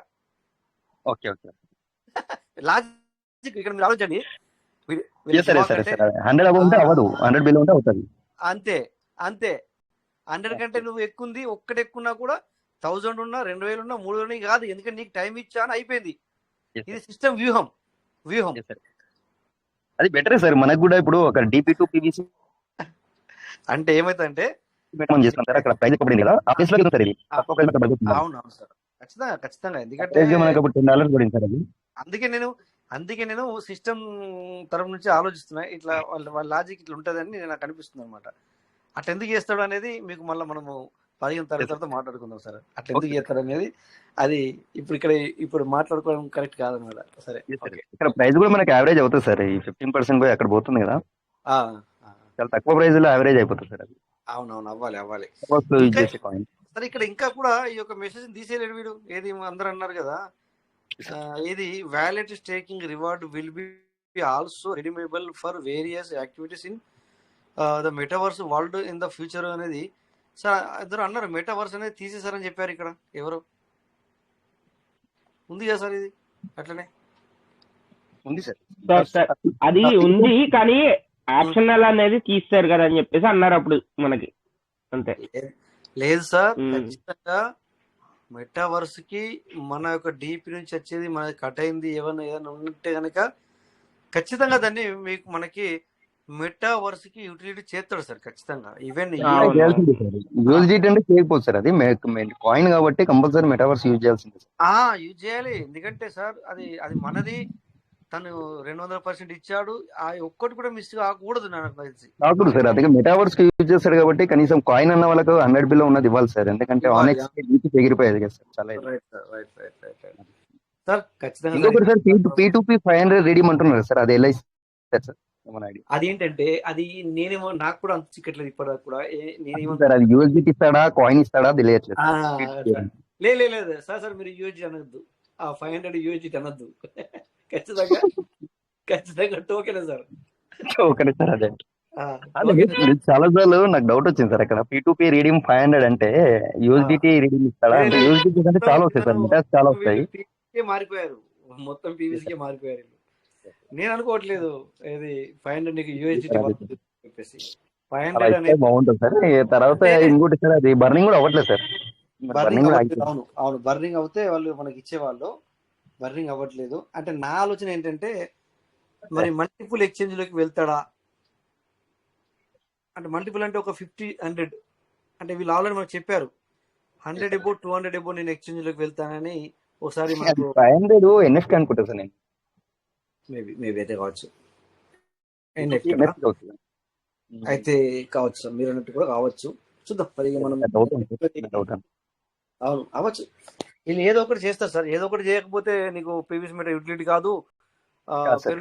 ఓకే లాజిక్ ఇక్కడ మీరు ఆలోచించండి. 100 ఉంటే అవ్వదు, 100 బిల్ ఉంటే అవుతుంది. అంతే 100 కంటే నువ్వు ఎక్కుంది, ఒక్కటి ఎక్కున్నా కూడా 1000 ఉన్నా 2000 ఉన్నా 3000 కాదు, ఎందుకంటే నీకు టైం ఇచ్చా అని అయిపోయింది. ఇది సిస్టమ్ వ్యూహం. అది బెటరే సార్ మనకు కూడా. ఇప్పుడు ఒక DP to PVC అంటే ఏమైతుందంటే అక్కడ ప్రైస్ పడింది కదా, ఆ ప్లేస్ లో సార్ ఇది అవును సార్, ఖచ్చితంగా. ఎందుకంటే $10 పడింది సార్ అది. అందుకే నేను సిస్టమ్ తరఫు నుంచి ఆలోచిస్తున్నా. ఇట్లా వాళ్ళ లాజిక్ ఇట్లా ఉంటుందని నాకు అనిపిస్తుంది అనమాట. అట్లా ఎందుకు చేస్తాడు అనేది మీకు మళ్ళీ మనము 15 తర్వాత మాట్లాడుకుందాం సార్. అట్లా ఎందుకు చేస్తాడు అనేది అది ఇప్పుడు మాట్లాడుకోవడం కరెక్ట్ కాదనమాట. సరే, ఇక్కడ ప్రైస్ కూడా మనకి యావరేజ్ అవుతుంది సార్. ఈ 15% పోయి అక్కడ పోతుంది కదా, చాలా తక్కువ ప్రైస్ లో యావరేజ్ అయిపోతుంది సార్ అది. అవునవును, అవ్వాలి. సరే, ఇక్కడ ఇంకా కూడా ఈ యొక్క మెసేజ్ తీసేయలేడు వీడు. ఏది అందరూ అన్నారు కదా, ఇది wallet staking reward will be also redeemable for various activities in the metaverse world in the future అనేది సార్ ఇద్దరు అన్నారు. మెటావర్స్ అనేది తీసేసారని చెప్పారు. ఇక్కడ ఎవరు ఉంది కదా సార్, ఇది అట్లనే ఉంది సార్. అది ఉంది కానీ ఆప్షనల్ అనేది తీస్తారు కదా అని చెప్పేసి అన్నారు అప్పుడు మనకి. అంతే లేదు సార్, ఖచ్చితంగా మెటావర్స్ కి మన యొక్క డీపీ నుంచి వచ్చేది మనకి కట్ అయింది ఏదైనా ఉంటే కనుక ఖచ్చితంగా దాన్ని మనకి మెటావర్స్ కి యూటిలిటీ చేస్తాడు సార్ ఖచ్చితంగా. ఈవెన్ అవును. చేయాల్సిందే సార్. యూఎస్డిటీ అంటే చేయకపోతే సార్ అది కాయిన్ కాబట్టి కంపల్సరీ మెటావర్స్ యూజ్ చేయాల్సిందే సార్. యూజ్ చేయాలి. ఎందుకంటే సార్ అది అది మనది. తను 200% ఇచ్చాడు. ఆ ఒక్కటి కూడా మిస్ కాకూడదు నాకు తెలిసి. కాకూడదు సార్. అందుకే మెటావర్స్ కి యూజ్ చేస్తాడు కాబట్టి కనీసం కాయిన్ అన్న వాళ్ళకు 100 బిలో ఉన్నది ఇవ్వాలి సార్. ఎందుకంటే ఇవ్వాలి. ఆనెక్స్ ఎగిరిపోయేది కదా సార్ చాలా. Right sir, right right right right sir ఖచ్చితంగా. ఇంకొకటి సార్ P2P 500 రెడీమ్ అంటున్నారు సార్. అది ఎలా ఇస్తారు సార్? ఏమన్నా ఐడియా? అదేంటంటే అది నేనేమో నాకు కూడా అంత చిక్కట్లేదు ఇప్పటిదాకా కూడా. నేనేమో సార్ అది యూఎస్డిటీ ఇస్తాడా కాయిన్ ఇస్తాడా తెలియట్లేదు. లేదు సార్ మీరు యూఎస్డి అనొద్దు. ఆ 500 యూఎస్డి అనొద్దు. ఖచ్చితంగా ఖచ్చితంగా టోకెనే సార్. ఒకటి సార్ అదే ఆ, అదే టోకెనే. చాలా సార్లు నాకు డౌట్ వచ్చింది సార్. అక్కడ P2P రీడింగ్ 500 అంటే యూఎస్డిటీ రీడింగ్ ఇస్తాడా అంటే యూఎస్డిటీ అంటే చాలా వస్తాయి సార్. మెటాస్ చాలా వస్తాయి. పీవీసీకే మారిపోయారు. మొత్తం పీవీసీకే మారిపోయారు. నేను అనుకోవట్లేదు ఇది 500 నీకు యూఎస్డి చెప్పేసి. 500 అనేది బాగుంటుంది సార్. తర్వాత ఇంకోటి సార్ అది బర్నింగ్ కూడా అవ్వట్లేదు సార్. బర్నింగ్ కూడా అవ్వట్లేదు. అవును అవును, బర్నింగ్ అవుతే వాళ్ళు మనకి ఇచ్చేవాళ్ళు. బర్నింగ్ అవ్వట్లేదు. అంటే నా ఆలోచన ఏంటంటే మరి మల్టిపుల్ ఎక్స్చేంజ్ లోకి వెళ్తాడా అంటే మల్టిపుల్ అంటే ఒక 50 100 అంటే వీళ్ళు ఆల్రెడీ మనకు చెప్పారు 100 ఎబో 200 ఎబో నేను ఎక్స్చేంజ్ లోకి వెళ్తానని. ఒకసారి మనకు 500 ఎన్ఎఫ్టీ అనుకుంటా సార్. నేను మేబీ అయితే కావచ్చు. NFT అవుతుంది. అయితే కావచ్చు సార్, మీరు అన్నట్టు కూడా కావచ్చు. చూద్దాం మరి మనం. డౌట్ ఉంది. అవును అవ్వచ్చు. వీళ్ళు ఏదో ఒకటి చేస్తారు సార్. ఏదో ఒకటి చేయకపోతే నీకు పీవీసీ మీటర్ యూటిలిటీ కాదు. కాదు సార్.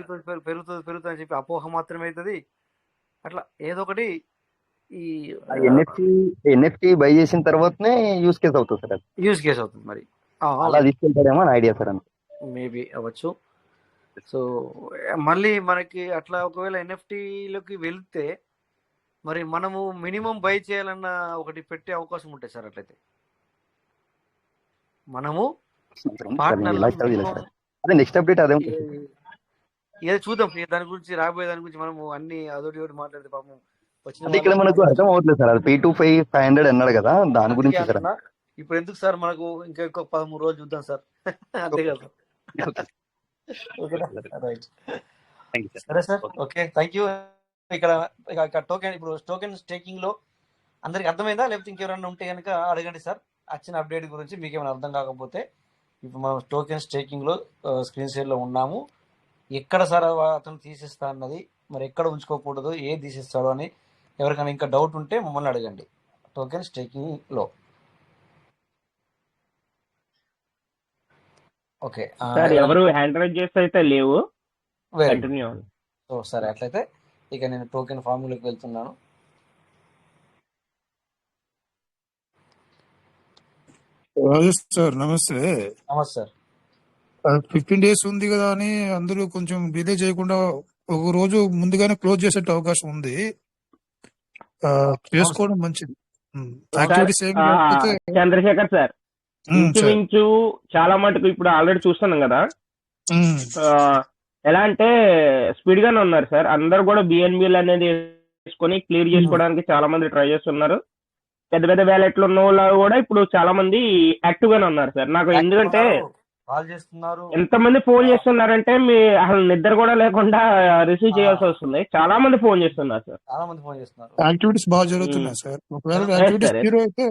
పెరుగుతుంది అని చెప్పి అపోహ మాత్రమే అవుతుంది. అట్లా ఏదో ఒకటి ఈ ఎన్ఎఫ్టీ బై చేసిన తర్వాతనే యూస్ కేస్ అవుతుంది సార్. అది యూజ్ కేసు అవుతుంది మరి. అలా తీసుకెళ్తాడేమో అని ఐడియా సార్. మేబీ అవ్వచ్చు. సో మళ్ళీ మనకి అట్లా ఒకవేళ ఎన్ఎఫ్టీలోకి వెళ్తే మరి మనము మినిమం బై చేయాలన్న ఒకటి పెట్టే అవకాశం ఉంటుంది సార్. అట్లయితే మనము పార్ట్నర్ అదే నెక్స్ట్ అప్డేట్ అదే ఉంటుంది. ఏదో చూద్దాం. దాని గురించి రాబోయే దాని గురించి మనము అన్ని అదొకటి ఒకటి మాట్లాడితే పాపం అంటే ఇక్కడ మనకు అర్థం అవ్వట్లేదు సార్. అది P2P 500 అన్నాడు కదా, దాని గురించి సార్. ఇప్పుడు ఎందుకు సార్ మనకు ఇంకా 13 రోజులు చూద్దాం సార్. అంతే కదా. రైట్, సరే సార్. Okay, thank you. ఇక్కడ టోకెన్ ఇప్పుడు టోకెన్ స్టేకింగ్ లో అందరికి అర్థమైందా? లేకపోతే ఇంకెవరైనా ఉంటే కనుక అడగండి సార్. వచ్చిన అప్డేట్ గురించి మీకు ఏమైనా అర్థం కాకపోతే. ఇప్పుడు మనం టోకెన్ స్టేకింగ్ లో స్క్రీన్ షేర్ లో ఉన్నాము. ఎక్కడ సార్ అతను తీసేస్తా అన్నది, మరి ఎక్కడ ఉంచుకోకూడదు, ఏది తీసేస్తాడో అని ఎవరికైనా ఇంకా డౌట్ ఉంటే మమ్మల్ని అడగండి. టోకెన్ స్టేకింగ్ లో ఓకే సార్ ఎవరు హ్యాండ్ రైజ్ చేస్తే అయితే లేవు. సరే, అట్లయితే ఇక నేను టోకెన్ ఫార్ములాకి వెళ్తున్నాను. రాజేష్ సార్ నమస్తే. నమస్తే సార్. 15 days ఉంది కదా అని అందరూ కొంచెం డిలే చేయకుండా ఒక రోజు ముందుగానే క్లోజ్ చేసే అవకాశం ఉంది. చేసుకోవడం మంచిది. యాక్టివిటీస్ ఏం లేకపోతే చంద్రశేఖర్ సార్ ఇంచుమించు చాలా మటుకు ఇప్పుడు ఆల్రెడీ చూస్తున్నాం కదా. ఎలా అంటే స్పీడ్ గానే ఉన్నారు సార్. అందరు కూడా బిఎన్బిల్ అనేది వేసుకొని క్లియర్ చేసుకోవడానికి చాలా మంది ట్రై చేస్తున్నారు. పెద్ద పెద్ద వ్యాలెట్లు ఉన్న వాళ్ళు కూడా ఇప్పుడు చాలా మంది యాక్టివ్ గానే ఉన్నారు సార్. నాకు ఎందుకంటే ఎంతమంది ఫోన్ చేస్తున్నారంటే మీ అసలు నిద్ర కూడా లేకుండా రిసీవ్ చేయాల్సి వస్తుంది. చాలా మంది ఫోన్ చేస్తున్నారు సార్. చాలా మంది ఫోన్ చేస్తున్నారు. యాక్టివిటీస్ బాగా జరుగుతున్నాయి సార్. ఒకవేళ యాక్టివిటీస్ జీరో అయితే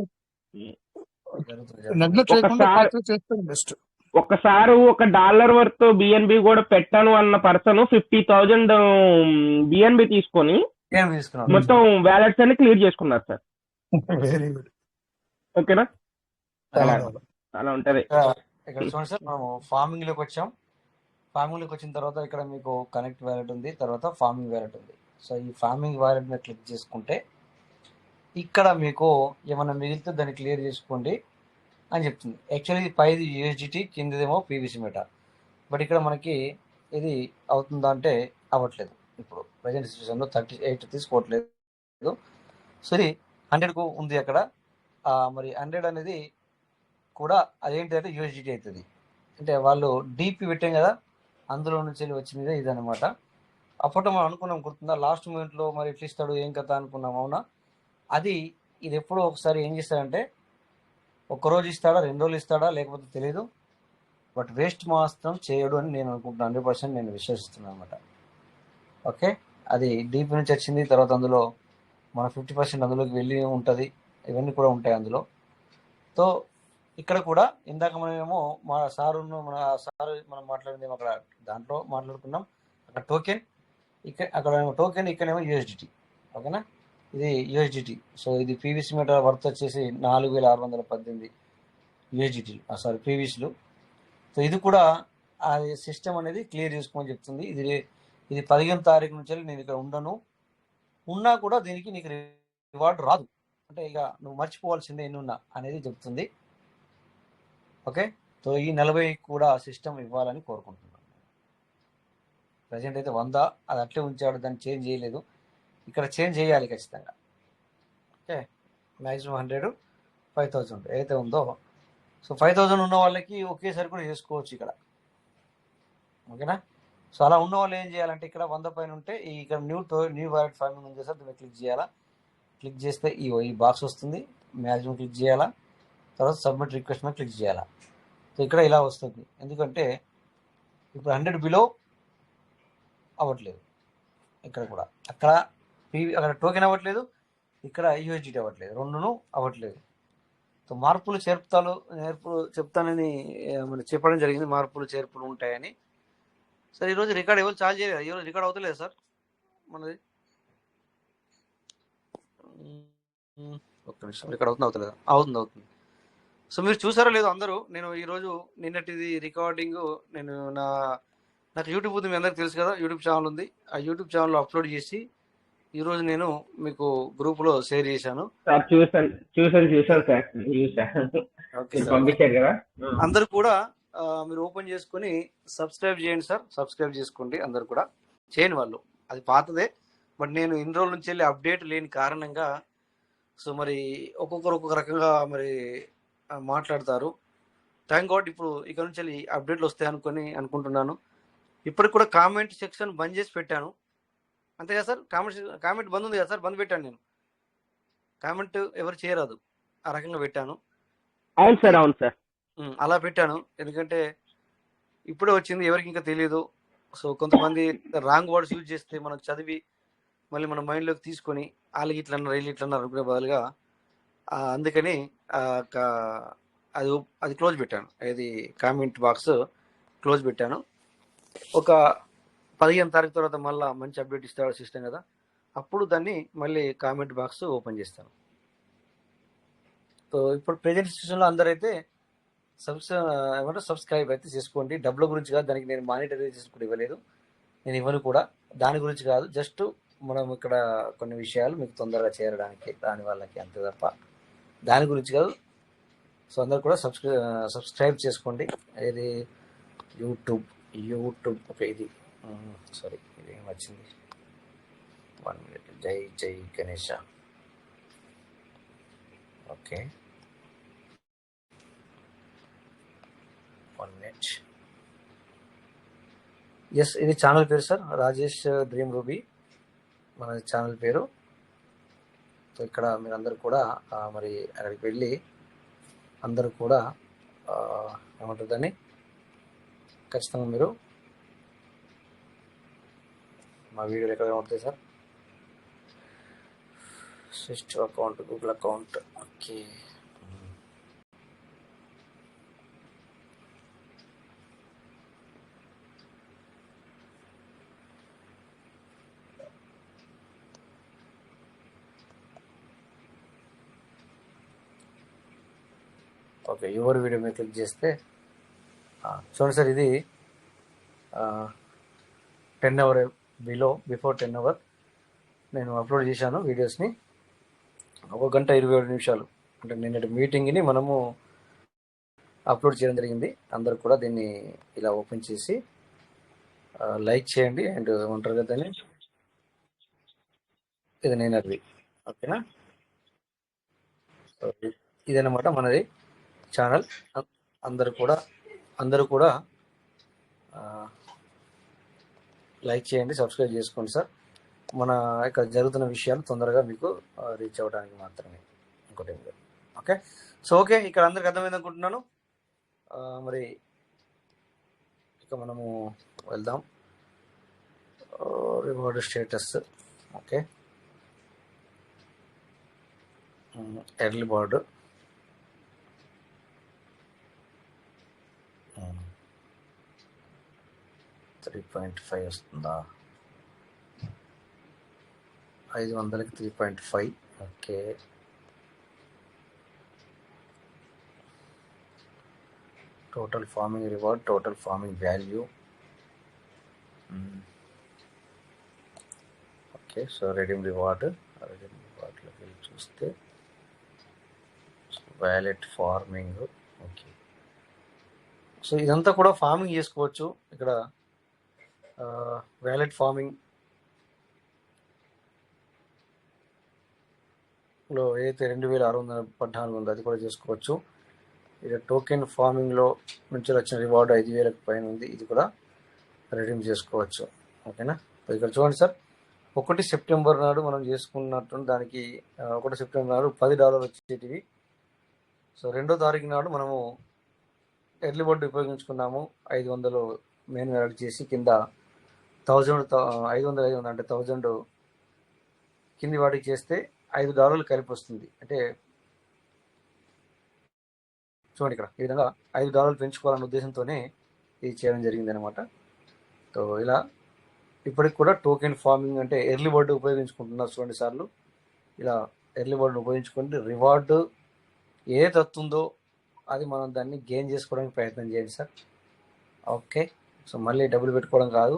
నెగ్లెక్ట్ చేయకుండా చేస్తే బెస్ట్. ఒక్కసారి $1 వర్త్ బిఎన్బి కూడా పెట్టాను అన్న పర్సన్ 50,000 బిఎన్బి తీసుకొని మొత్తం వ్యాలెట్స్ అన్ని క్లియర్ చేసుకున్నారు సార్. Very good. ఓకేనా? అలా ఉంటది. ఇక్కడ చూడండి సార్, మనం ఫార్మింగ్ లోకి వచ్చాం. ఫార్మింగ్ లోకి వచ్చిన తర్వాత ఇక్కడ మీకు కనెక్ట్ వ్యాలెట్ ఉంది, తర్వాత ఫార్మింగ్ వ్యాలెట్ ఉంది. సో ఈ ఫార్మింగ్ వ్యాలెట్ మీద క్లిక్ చేసుకుంటే ఇక్కడ మీకు ఏమైనా మిగిలితే దాన్ని క్లియర్ చేసుకోండి అని చెప్తుంది. యాక్చువల్లీ పైది యూఎస్డిటీ, కిందదేమో పీవీసీ మీటర్. బట్ ఇక్కడ మనకి ఇది అవుతుందా అంటే అవ్వట్లేదు. ఇప్పుడు ప్రజెంట్ సిచ్యువేషన్లో 38 తీసుకోవట్లేదు. సో ఇది 100కు ఉంది అక్కడ. మరి 100 అనేది కూడా అదేంటి అంటే యూఎస్డిటీ అవుతుంది. అంటే వాళ్ళు డీపీ పెట్టాం కదా, అందులో నుంచి వచ్చినదే ఇది అనమాట. అప్పట్లో మనం అనుకున్నాం, గుర్తుందా? లాస్ట్ మూమెంట్లో మరి ఎట్లా ఇస్తాడు ఏం కథ అనుకున్నాం, అవునా? అది ఇది ఎప్పుడో ఒకసారి ఏం చేస్తాడంటే ఒక్కరోజు ఇస్తాడా, 2 రోజులు ఇస్తాడా లేకపోతే తెలియదు. బట్ వేస్ట్ మాత్రం చేయడు అని నేను అనుకుంటున్నాను. 100% నేను విశ్వసిస్తున్నాను అనమాట. ఓకే, అది డీప్ నుంచి వచ్చింది, తర్వాత అందులో మన 50% అందులోకి వెళ్ళి ఉంటుంది, ఇవన్నీ కూడా ఉంటాయి అందులో. సో ఇక్కడ కూడా ఇందాక మనమేమో మన సారు మనం మాట్లాడింది అక్కడ దాంట్లో మాట్లాడుకున్నాం, అక్కడ టోకెన్, అక్కడ టోకెన్, ఇక్కడేమో యూఎస్డిటీ. ఓకేనా, ఇది యూఎస్డిటీ. సో ఇది పీవీసీ మీటర్ వర్త్ వచ్చేసి 4618 యూఎస్డిటీలు, సారీ పీవీసీలు. సో ఇది కూడా అది సిస్టమ్ అనేది క్లియర్ చేసుకోమని చెప్తుంది. ఇది 15వ తారీఖు నుంచి నేను ఇక్కడ ఉన్నా కూడా దీనికి నీకు రివార్డ్ రాదు, అంటే ఇక నువ్వు మర్చిపోవాల్సిందే ఎన్నున్నా అనేది చెప్తుంది. ఓకే, సో ఈ 40 కూడా సిస్టమ్ ఇవ్వాలని కోరుకుంటున్నాను. ప్రజెంట్ అయితే 100 అది అట్లే ఉంచాడు, దాన్ని చేంజ్ చేయలేదు, ఇక్కడ చేంజ్ చేయాలి ఖచ్చితంగా. ఓకే, మ్యాక్సిమం 100, 5000 ఏదైతే ఉందో. సో 5000 ఉన్న వాళ్ళకి ఒకేసారి కూడా చేసుకోవచ్చు ఇక్కడ. ఓకేనా, సో అలా ఉన్న వాళ్ళు ఏం చేయాలంటే ఇక్కడ 100 పైన ఉంటే ఇక్కడ న్యూ వాలెట్ ఫార్మింగ్ ఉంది సార్, దీన్ని క్లిక్ చేయాలా. క్లిక్ చేస్తే ఈ బాక్స్ వస్తుంది, మ్యాక్సిమం క్లిక్ చేయాలా, తర్వాత సబ్మిట్ రిక్వెస్ట్ మీద క్లిక్ చేయాలా. సో ఇక్కడ ఇలా వస్తుంది, ఎందుకంటే ఇప్పుడు 100 బిలో అవ్వట్లేదు, ఇక్కడ కూడా అక్కడ టోకెన్ అవ్వట్లేదు, ఇక్కడ యూఎస్డిటీ అవ్వట్లేదు, రెండును అవ్వట్లేదు. సో మార్పులు చెప్తానని మనం చెప్పడం జరిగింది, మార్పులు చేర్పులు ఉంటాయని. సార్ ఈరోజు రికార్డ్ ఎవరు చార్జ్ చేయలేదు, ఈరోజు రికార్డ్ అవుతలేదు సార్ మనది. ఒక్క నిమిషం, రికార్డ్ అవుతలేదు, అవుతుంది. సో మీరు చూసారో లేదో అందరూ, నేను ఈరోజు నిన్నటిది రికార్డింగ్ నేను నాకు యూట్యూబ్ ఉంది, మీ అందరికి తెలుసు కదా, యూట్యూబ్ ఛానల్ ఉంది. ఆ యూట్యూబ్ ఛానల్లో అప్లోడ్ చేసి ఈరోజు నేను మీకు గ్రూప్లో షేర్ చేశాను. చూసాను సార్, ఓకే సార్, పంపించారు కదా. అందరు కూడా మీరు ఓపెన్ చేసుకుని సబ్స్క్రైబ్ చేయండి సార్, సబ్స్క్రైబ్ చేసుకోండి అందరు కూడా. చేయని వాళ్ళు అది పాతదే, బట్ నేను ఇన్ని రోజుల నుంచి వెళ్ళి అప్డేట్ లేని కారణంగా సో మరి ఒక్కొక్కరు ఒక్కొక్క రకంగా మరి మాట్లాడతారు. థ్యాంక్ గాడ్ ఇప్పుడు ఇక్కడ నుంచి వెళ్ళి అప్డేట్లు వస్తాయి అనుకుంటున్నాను. ఇప్పటికి కూడా కామెంట్ సెక్షన్ బంద్ చేసి పెట్టాను, అంతే కదా సార్. కామెంట్ బంద్ ఉంది కదా సార్, బంద్ పెట్టాను నేను, కామెంట్ ఎవరు చేయరాదు ఆ రకంగా పెట్టాను. అవును సార్. అలా పెట్టాను, ఎందుకంటే ఇప్పుడే వచ్చింది, ఎవరికి ఇంకా తెలియదు. సో కొంతమంది రాంగ్ వర్డ్స్ యూజ్ చేస్తే మనం చదివి మళ్ళీ మన మైండ్లోకి తీసుకొని వాళ్ళకి ఇట్లన్నారు వీళ్ళు ఇట్లన్నారు అనుకునే బదులుగా అందుకని అది క్లోజ్ పెట్టాను, అది కామెంట్ బాక్స్ క్లోజ్ పెట్టాను. ఒక 15వ తారీఖు తర్వాత మళ్ళీ మంచి అప్డేట్ ఇస్తాడు సిస్టమ్ కదా, అప్పుడు దాన్ని మళ్ళీ కామెంట్ బాక్స్ ఓపెన్ చేస్తాను. సో ఇప్పుడు ప్రెజెంట్ సిస్టంలో అందరైతే సబ్స్క్రైబ్ అయితే చేసుకోండి. డబ్బుల గురించి కాదు, దానికి నేను మానిటరైజేషన్ కూడా ఇవ్వలేదు, నేను ఇవ్వను కూడా, దాని గురించి కాదు. జస్ట్ మనం ఇక్కడ కొన్ని విషయాలు మీకు తొందరగా చేరడానికి దాని వాళ్ళకి, అంతే తప్ప దాని గురించి కాదు. సో అందరు కూడా సబ్స్క్రైబ్ చేసుకోండి. ఇది యూట్యూబ్ ఓకే, ఇది సారీ, ఇది ఏం వచ్చింది, 1 minute. జై గణేష. Okay, 1 minute. ఎస్, ఇది ఛానల్ పేరు సార్, రాజేష్ డ్రీమ్ రూబీ మన ఛానల్ పేరు. సో ఇక్కడ మీరు అందరు కూడా మరి అక్కడికి వెళ్ళి అందరూ కూడా ఏమంటుందని ఖచ్చితంగా మీరు మా వీడియోలు ఎక్కడ ఉంటాయి sir, system account, Google account. Okay, ఎవరి వీడియో మీద క్లిక్ చేస్తే చూడండి సార్, ఇది 10 hour బిఫోర్ 10 hour నేను అప్లోడ్ చేశాను వీడియోస్ని. 1 గంట 27 నిమిషాలు, అంటే నిన్నటి మీటింగ్ని మనము అప్లోడ్ చేయడం జరిగింది. అందరు కూడా దీన్ని ఇలా ఓపెన్ చేసి లైక్ చేయండి, అండ్ ఏమంటారు కదా దాన్ని, ఇది నేను అది. ఓకేనా, ఇదన్నమాట మనది ఛానల్. అందరూ కూడా లైక్ చేయండి, సబ్స్క్రైబ్ చేసుకోండి సార్. మన ఇక్కడ జరుగుతున్న విషయాలు తొందరగా మీకు రీచ్ అవ్వడానికి మాత్రమే, ఇంకోటి ఏం లేదు. ఓకే, సో ఓకే, ఇక్కడ అందరికి అర్థమైంది అనుకుంటున్నాను. మరి ఇక మనము వెళ్దాం. Reward status. Okay, early bird 3.5 వస్తుందా? 500కి 3.5. Okay, total farming reward, total farming value. Okay, so redeem రివార్డ్లోకి వెళ్ళి చూస్తే వ్యాలెట్ ఫార్మింగ్. ఓకే, సో ఇదంతా కూడా ఫార్మింగ్ చేసుకోవచ్చు ఇక్కడ. వ్యాలెట్ ఫార్మింగ్ లో ఏదైతే 2614 ఉందో అది కూడా చేసుకోవచ్చు. ఇక టోకెన్ ఫార్మింగ్లో నుంచి వచ్చిన రివార్డు 5000కి పైన ఉంది, ఇది కూడా రెడీమ్ చేసుకోవచ్చు. ఓకేనా, ఇక్కడ చూడండి సార్, 1 సెప్టెంబర్ నాడు మనం చేసుకున్నట్టు దానికి 1 సెప్టెంబర్ నాడు $10 వచ్చేటివి. సో 2వ తారీఖు నాడు మనము ఎర్లీ బర్డ్ ఉపయోగించుకున్నాము. 500 మెయిన్ యాడ్ చేసి కింద 500 అంటే 1000 కింది వాటికి చేస్తే $5 కలిపి వస్తుంది. అంటే చూడండి ఇక్కడ ఈ విధంగా $5 పెంచుకోవాలనే ఉద్దేశంతోనే ఇది చేయడం జరిగింది అనమాట. సో ఇలా ఇప్పటికి కూడా టోకెన్ ఫార్మింగ్ అంటే ఎర్లీ బర్డ్ ఉపయోగించుకుంటున్నారు చూడండి సార్లు. ఇలా ఎర్లీ బర్డ్ ఉపయోగించుకుంటే రివార్డు ఏ తత్తుందో అది మనం దాన్ని గెయిన్ చేసుకోవడానికి ప్రయత్నం చేయండి సార్. ఓకే, సో మళ్ళీ డబ్బులు పెట్టుకోవడం కాదు,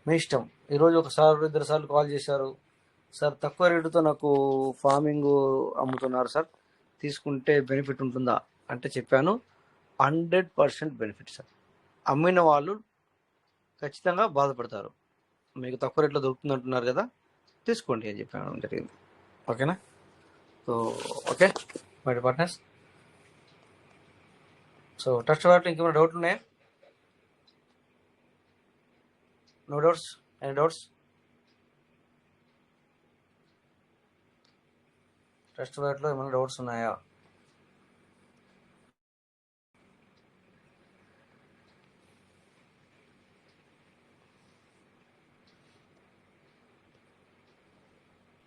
మీ ఇష్టం. ఈరోజు ఒకసారి 2 సార్లు కాల్ చేశారు, సార్ తక్కువ రేటుతో నాకు ఫార్మింగ్ అమ్ముతున్నారు సార్, తీసుకుంటే బెనిఫిట్ ఉంటుందా అంటే చెప్పాను, 100% బెనిఫిట్ సార్. అమ్మిన వాళ్ళు ఖచ్చితంగా బాధపడతారు. మీకు తక్కువ రేట్లో దొరుకుతుంది అంటున్నారు కదా, తీసుకోండి అని చెప్పాను జరిగింది. ఓకేనా, so okay my partners. So trust వాటిలో ఇంకేమైనా డౌట్ ఉన్నాయా? No doubts? Any doubts? Trust వాటిలో ఏమైనా డౌట్స్ ఉన్నాయా?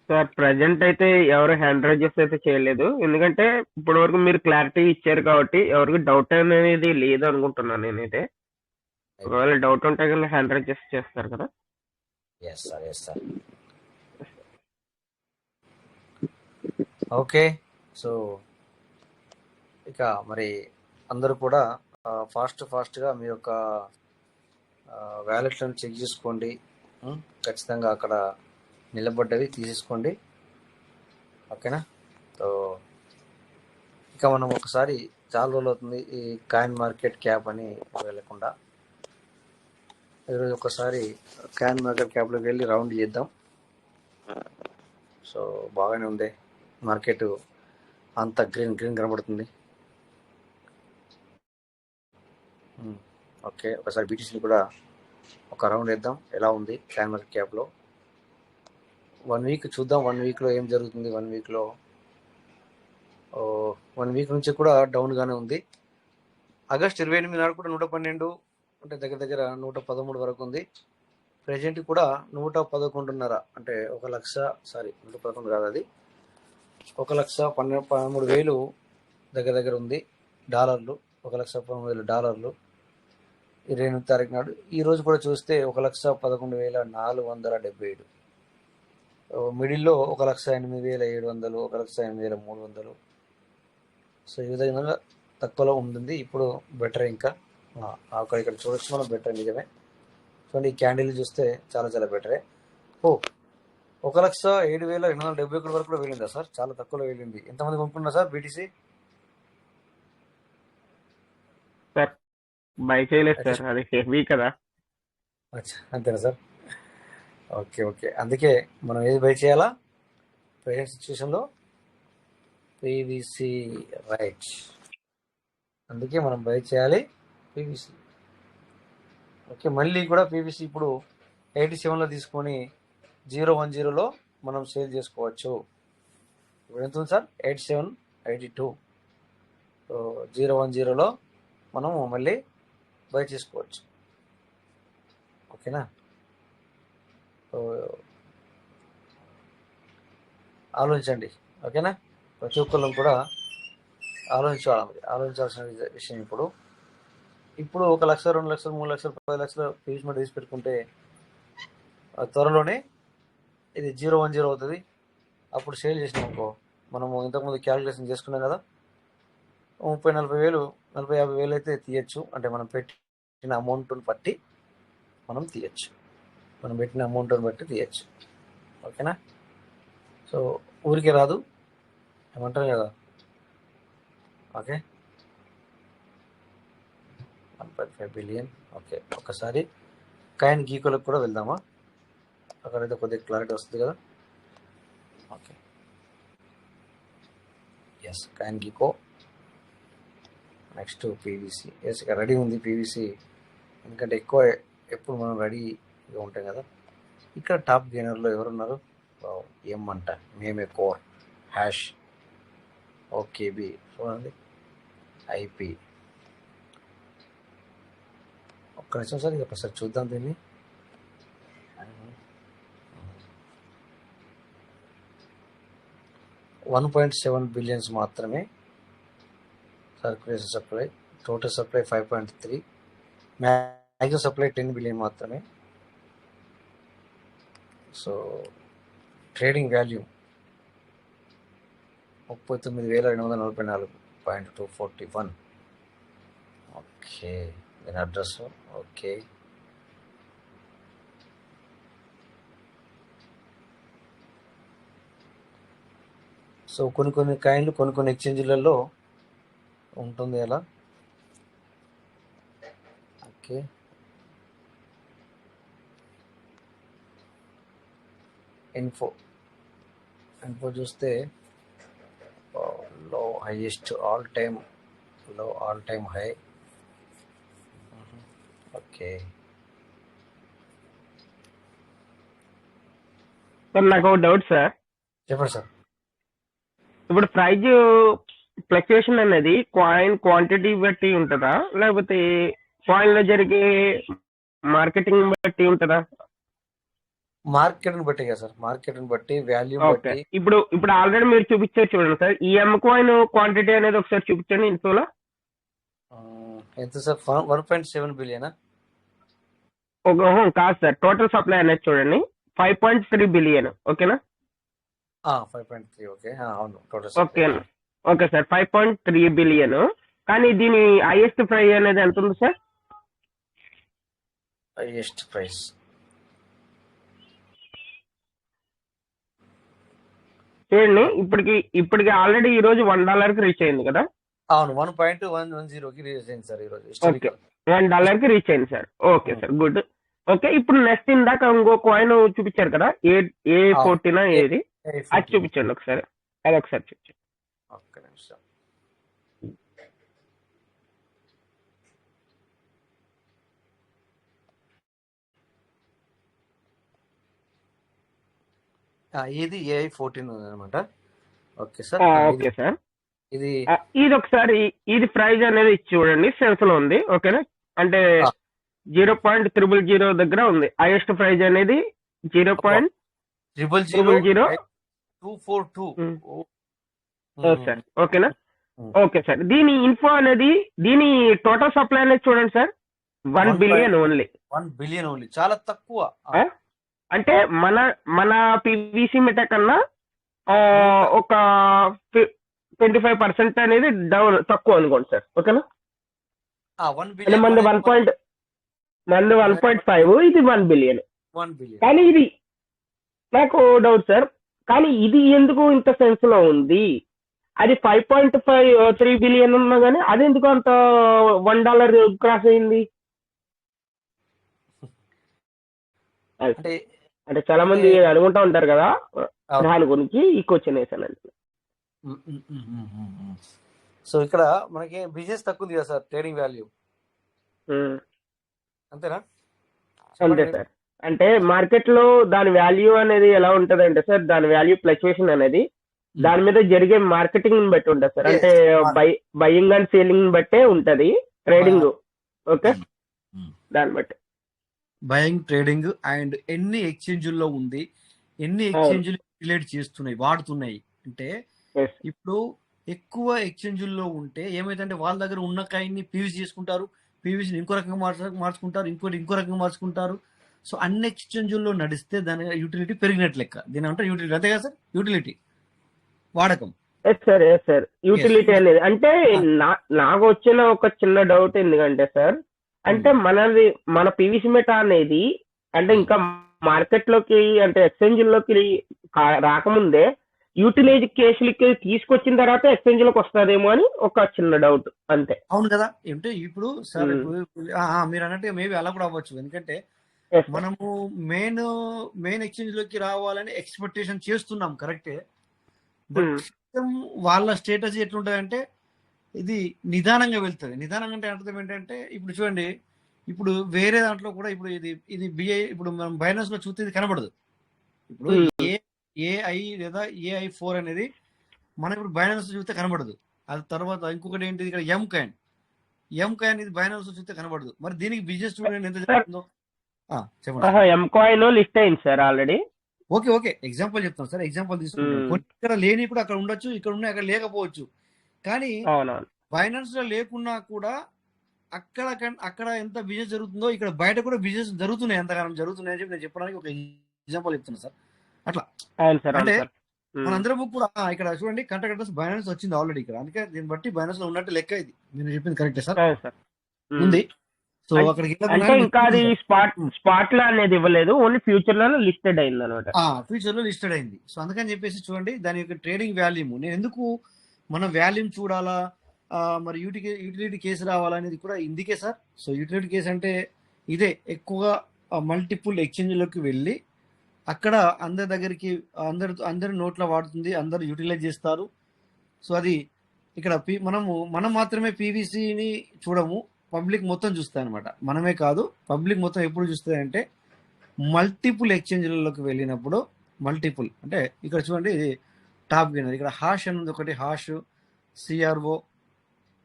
సార్ ప్రజెంట్ అయితే ఎవరు హ్యాండ్ రైజెస్ అయితే చేయలేదు, ఎందుకంటే ఇప్పటి వరకు మీరు క్లారిటీ ఇచ్చారు కాబట్టి ఎవరికి డౌట్ అనేది లేదు అనుకుంటున్నాను నేనైతే. ఒకవేళ డౌట్ ఉంటే కనుక హ్యాండ్ రైజెస్ చేస్తారు కదా. Yes sir, yes sir. Okay, so ఇక మరి అందరూ కూడా ఫాస్ట్గా మీ యొక్క వ్యాలెట్లను చెక్ చేసుకోండి. ఖచ్చితంగా అక్కడ నిలబడ్డవి తీసేసుకోండి. ఓకేనా, సో ఇక మనం ఒకసారి చాలా రోజులు అవుతుంది ఈ కాయిన్ మార్కెట్ క్యాప్ అని వెళ్ళకుండా, ఈరోజు ఒకసారి కాయిన్ మార్కెట్ క్యాప్లోకి వెళ్ళి రౌండ్ చేద్దాం. సో బాగానే ఉంది మార్కెట్, అంత గ్రీన్ కనబడుతుంది. ఓకే, ఒకసారి బీటీసీని కూడా ఒక రౌండ్ వేద్దాం, ఎలా ఉంది కాయిన్ మార్కెట్ క్యాప్లో. 1 వీక్ చూద్దాం, 1 వీక్లో ఏం జరుగుతుంది. 1 వీక్లో 1 వీక్ నుంచి కూడా డౌన్గానే ఉంది. ఆగస్టు 28 నాడు కూడా 112 అంటే దగ్గర 113 వరకు ఉంది. ప్రజెంట్ కూడా 111.5 అంటే 111 కాదు, అది 1,13,000 దగ్గర ఉంది డాలర్లు. 1,13,000 28వ తారీఖు నాడు. ఈరోజు కూడా చూస్తే 1,11,477. మిడిల్లో 1,08,700, 1,08,300. సో ఈ విధంగా తక్కువలో ఉంటుంది. ఇప్పుడు బెటర్, ఇంకా ఇక్కడ చూడొచ్చు మనం, బెటర్ నిజమే. చూడండి ఈ క్యాండిల్ చూస్తే చాలా బెటరే. 1,07,870 వరకు కూడా వెళ్ళిందా సార్? చాలా తక్కువలో వెళ్ళింది. ఎంతమంది కొనుక్కున్నారు సార్ బీటీసీ? సార్ బై చేయలేదు సార్, అది హెవీ కదా. అంతేనా సార్? ఓకే, అందుకే మనం ఏది బై చేయాలా ప్రెజెంట్ సిచ్యువేషన్లో? PVC, right. అందుకే మనం బై చేయాలి పీవీసీ. ఓకే, మళ్ళీ కూడా పీవీసీ ఇప్పుడు 87లో తీసుకొని 010లో మనం సేల్ చేసుకోవచ్చు. ఇప్పుడు ఎంత ఉంది సార్? 87, 82. సో 010లో మనము మళ్ళీ బై చేసుకోవచ్చు. ఓకేనా, సో ఆలోచించండి, ఓకేనా? ప్రతి ఒక్కళ్ళు కూడా ఆలోచించాల్సిన విషయం. ఇప్పుడు 1 లక్ష, 2 లక్షలు, 3 లక్షలు, 10 లక్షలు పీస్మెంట్ తీసి పెట్టుకుంటే త్వరలోనే ఇది 010 అవుతుంది. అప్పుడు సేల్ చేసినాం అనుకో, మనము ఇంతకుముందు క్యాలిక్యులేషన్ చేసుకున్నాం కదా, 30-40 వేలు, 40-50 వేలు అయితే తీయచ్చు. అంటే మనం పెట్టిన అమౌంట్ని బట్టి మనం తీయచ్చు, ఓకేనా? సో ఊరికే రాదు, ఏమంటారు కదా, ఓకే. 1.5 బిలియన్. ఓకే, ఒకసారి కాయిన్ గీకోలకు కూడా వెళ్దామా? అక్కడైతే కొద్దిగా క్లారిటీ వస్తుంది కదా. Okay, yes, CoinGecko. Next PVC. Yes, ఇక్కడ రెడీ ఉంది పీవీసీ, ఎందుకంటే ఎప్పుడు మనం రెడీగా ఉంటాం కదా. ఇక్కడ టాప్ గెయినర్లో ఎవరున్నారు? ఎం అంట, మేమే కోర్, హ్యాష్, ఓకేబి, చూడండి, ఐపీ. ఒక్క నిమిషం సార్, ఇది ఒకసారి చూద్దాం దీన్ని. $1.7 బిలియన్స్ మాత్రమే circulation supply. Total supply 5.3, maximum supply 10 billion మాత్రమే. So trading value 39,244.241. ఓకే, దీని అడ్రస్ ఓకే. సో కొన్ని కాయిన్లు కొన్ని ఎక్స్చేంజ్లలో ఉంటుంది అలా. ఓకే, ఇన్ఫో చూస్తే లో highest all time high. Okay sir, నాకు ఒక డౌట్ సార్. చెప్పండి సార్. ఇప్పుడు ప్రైజ్ ఫ్లక్చుయేషన్ అనేది కాయిన్ క్వాంటిటీ బట్టి ఉంటుందా, లేకపోతే కాయిన్ లో జరిగే మార్కెటింగ్ బట్టి ఉంటుందా? మార్కెట్ని బట్టి కదా సార్, మార్కెట్ని బట్టి, వాల్యూ ఓకే, బట్టి. ఇప్పుడు ఆల్రెడీ మీరు చూపించారు చూడండి సార్, ఈ ఎం కాయిన్ క్వాంటిటీ అనేది ఒకసారి చూపించండి ఇన్ఫోలో. ఎంత సార్? 1.7 బిలియనా? కాదు సార్, టోటల్ సప్లై అనేది చూడండి 5.3 బిలియన్. ఓకేనా? 5.3. ఓకే, అవును, టోటల్. Okay sir, 5.3 billion. కానీ దీని హైయెస్ట్ ప్రైస్ అనేది ఎంత ఉంది సార్? హైయెస్ట్ ప్రైస్ చూడండి, ఇప్పటికి ఆల్రెడీ ఈ రోజు $1 కి రీచ్ అయింది కదా. అవును, 1.110కి రీచ్ అయింది సార్ ఈరోజు. ఓకే, $1 కి రీచ్ అయింది sir. Okay sir, good. Okay, ఇప్పుడు నెక్స్ట్ ఇందాక ఇంకో కాయిన్ చూపించారు కదా, A14 ఏది, అది చూపించండి ఒకసారి. అది ఒకసారి చూపించండి. ఒక్క నిమిషం. ఇది AI14 అనమాట. Okay sir. ఓకే సార్, ఇది ఒకసారి ఇది ప్రైజ్ అనేది ఇచ్చి చూడండి, సెన్స్ లో ఉంది. ఓకేనా? అంటే 0.000 దగ్గర ఉంది. హైయెస్ట్ ప్రైజ్ అనేది 0.00242. సార్ ఓకేనా? ఓకే సార్, దీని ఇన్ఫో అనేది, దీని టోటల్ సప్లై అనేది చూడండి sir, 1 billion only. 1 billion only, చాలా తక్కువ. అంటే మన పీవీసీ మెటా కన్నా ఒక 25% అనేది డౌన్, తక్కువ అనుకోండి సార్. ఓకేనా? 1 బిలియన్ మంది 1.5, ఇది 1 బిలియన్. కానీ ఇది నాకు డౌట్ సార్, కానీ ఇది ఎందుకు ఇంత సెన్స్ లో ఉంది? అది 5.3 బిలియన్ ఉన్నా కానీ అది ఎందుకు అంత $1 క్రాస్ అయింది? అంటే చాలా మంది అనుకుంటా ఉంటారు కదా, దాని గురించి ఈ క్వశ్చన్ వేసాను. సో ఇక్కడ మనకి బిజినెస్ తక్కువ ఉంది కదా సార్, ట్రేడింగ్ వాల్యూ అంతేనా? అంతే సార్. అంటే మార్కెట్ లో దాని వాల్యూ అనేది ఎలా ఉంటది అంటే సార్, దాని వాల్యూ ఫ్లక్చుయేషన్ అనేది దాని మీద జరిగే మార్కెటింగ్ బట్టి ఉంటుంది సార్. అంటే బయింగ్ అండ్ సేలింగ్ బట్టే ఉంటది ట్రేడింగ్. ఓకే, దాన్ని బట్టి. బయింగ్, ట్రేడింగ్ అండ్ ఎన్ని ఎక్స్చేంజ్ల్లో ఉంది, ఎన్ని ఎక్స్చేంజ్లు రిలేట్ చేస్తున్నాయి, వాడుతున్నాయి అంటే ఇప్పుడు ఎక్కువ ఎక్స్చేంజ్ల్లో ఉంటే ఏమైందంటే వాళ్ళ దగ్గర ఉన్న కాయిన్ని పీవీసీ చేసుకుంటారు, పీవీసీని ఇంకో రకంగా మార్చుకుంటారు, ఇంకో రకంగా మార్చుకుంటారు. సో అన్ని ఎక్స్చేంజ్ల్లో నడిస్తే దాని యూటిలిటీ పెరిగినట్టు లెక్క. దీని అంటే యూటిలిటీ అంతే కదా సార్, యూటిలిటీ వాడకం. సార్ యూటిలిటీ అనేది అంటే నాకు వచ్చిన ఒక చిన్న డౌట్ ఎందుకంటే సార్, అంటే మన పీవీసీ మెటా అనేది అంటే ఇంకా మార్కెట్ లోకి అంటే ఎక్స్చేంజ్ లోకి రాకముందే యూటిలైజ్ కేసులకి తీసుకొచ్చిన తర్వాత ఎక్స్చేంజ్ లోకి వస్తుందేమో అని ఒక చిన్న డౌట్ అంతే. అవును కదా, అంటే ఇప్పుడు సార్ మీరు అన్నట్టు మేబీ అలా కూడా అవ్వచ్చు. ఎందుకంటే మనము మెయిన్ ఎక్స్చేంజ్ లోకి రావాలని ఎక్స్పెక్టేషన్ చేస్తున్నాం, కరెక్టే. బట్ వాళ్ళ స్టేటస్ ఎట్లుంటదంటే ఇది నిదానంగా వెళ్తుంది. నిదానంగా అంటే అర్థం ఏంటంటే ఇప్పుడు చూడండి, ఇప్పుడు వేరే దాంట్లో కూడా ఇప్పుడు ఇది బిఐ, ఇప్పుడు మనం బైనాన్స్ లో చూస్తే ఇది కనబడదు. ఇప్పుడు ఏఐ లేదా AI4 అనేది మనం ఇప్పుడు బైనాన్స్ చూస్తే కనబడదు. అది తర్వాత ఇంకొకటి ఏంటిది, ఇక్కడ ఎం కాయిన్ ఇది బైనాన్స్ లో చూస్తే కనబడదు. మరి దీనికి బిజినెస్ స్టూడెంట్ ఎంత జరుగుతుందో చెప్పండి. ఎం కాయిన్ లిస్ట్ అయింది సార్ ఆల్రెడీ. ఓకే ఎగ్జాంపుల్ చెప్తాను సార్, ఎగ్జాంపుల్ తీసుకుంటాం. కొన్ని ఇక్కడ లేని కూడా అక్కడ ఉండొచ్చు, ఇక్కడ ఉన్నాయి అక్కడ లేకపోవచ్చు. కానీ బైనాన్స్ లో లేకున్నా కూడా అక్కడ ఎంత బిజినెస్ జరుగుతుందో ఇక్కడ బయట కూడా బిజినెస్ జరుగుతున్నాయి, ఎంతగానో జరుగుతున్నాయి అని చెప్పి నేను చెప్పడానికి ఒక ఎగ్జాంపుల్ చెప్తున్నా సార్. అట్లా అంటే మనందరం కూడా ఇక్కడ చూడండి కంట్రాక్టర్స్ బైనాన్స్ వచ్చింది ఆల్రెడీ ఇక్కడ, అందుకే దీన్ని బట్టి బైనాన్స్ లో ఉన్నట్టు లెక్క. ఇది మీరు చెప్పింది కరెక్టే సార్, ఉంది. సో అక్కడికి ఇంకా అది స్పాట్ లో అనేది ఇవ్వలేదు, ఓన్లీ ఫ్యూచర్ లో లిస్టెడ్ అయింది అనమాట. ఫ్యూచర్ లో లిస్టెడ్ అయింది. సో అందుకని చెప్పేసి చూడండి దాని యొక్క ట్రేడింగ్ వాల్యూమ్. నేను ఎందుకు మనం వాల్యూమ్ చూడాలా, మరి యూటిలిటీ కేసు రావాలనేది కూడా ఇందుకే సార్. సో యూటిలిటీ కేసు అంటే ఇదే, ఎక్కువగా మల్టిపుల్ ఎక్స్చేంజ్లోకి వెళ్ళి అక్కడ అందరి దగ్గరికి అందరి నోట్ల వాడుతుంది, అందరు యూటిలైజ్ చేస్తారు. సో అది ఇక్కడ మనం మాత్రమే పీవీసీని చూడము, పబ్లిక్ మొత్తం చూస్తాయి అనమాట. మనమే కాదు, పబ్లిక్ మొత్తం ఎప్పుడు చూస్తాయంటే మల్టిపుల్ ఎక్స్చేంజ్లలోకి వెళ్ళినప్పుడు. మల్టిపుల్ అంటే ఇక్కడ చూడండి ఇది టాప్ గెయినర్, ఇక్కడ హాష్ అనేది ఒకటి, హాష్, సిఆర్ఓ,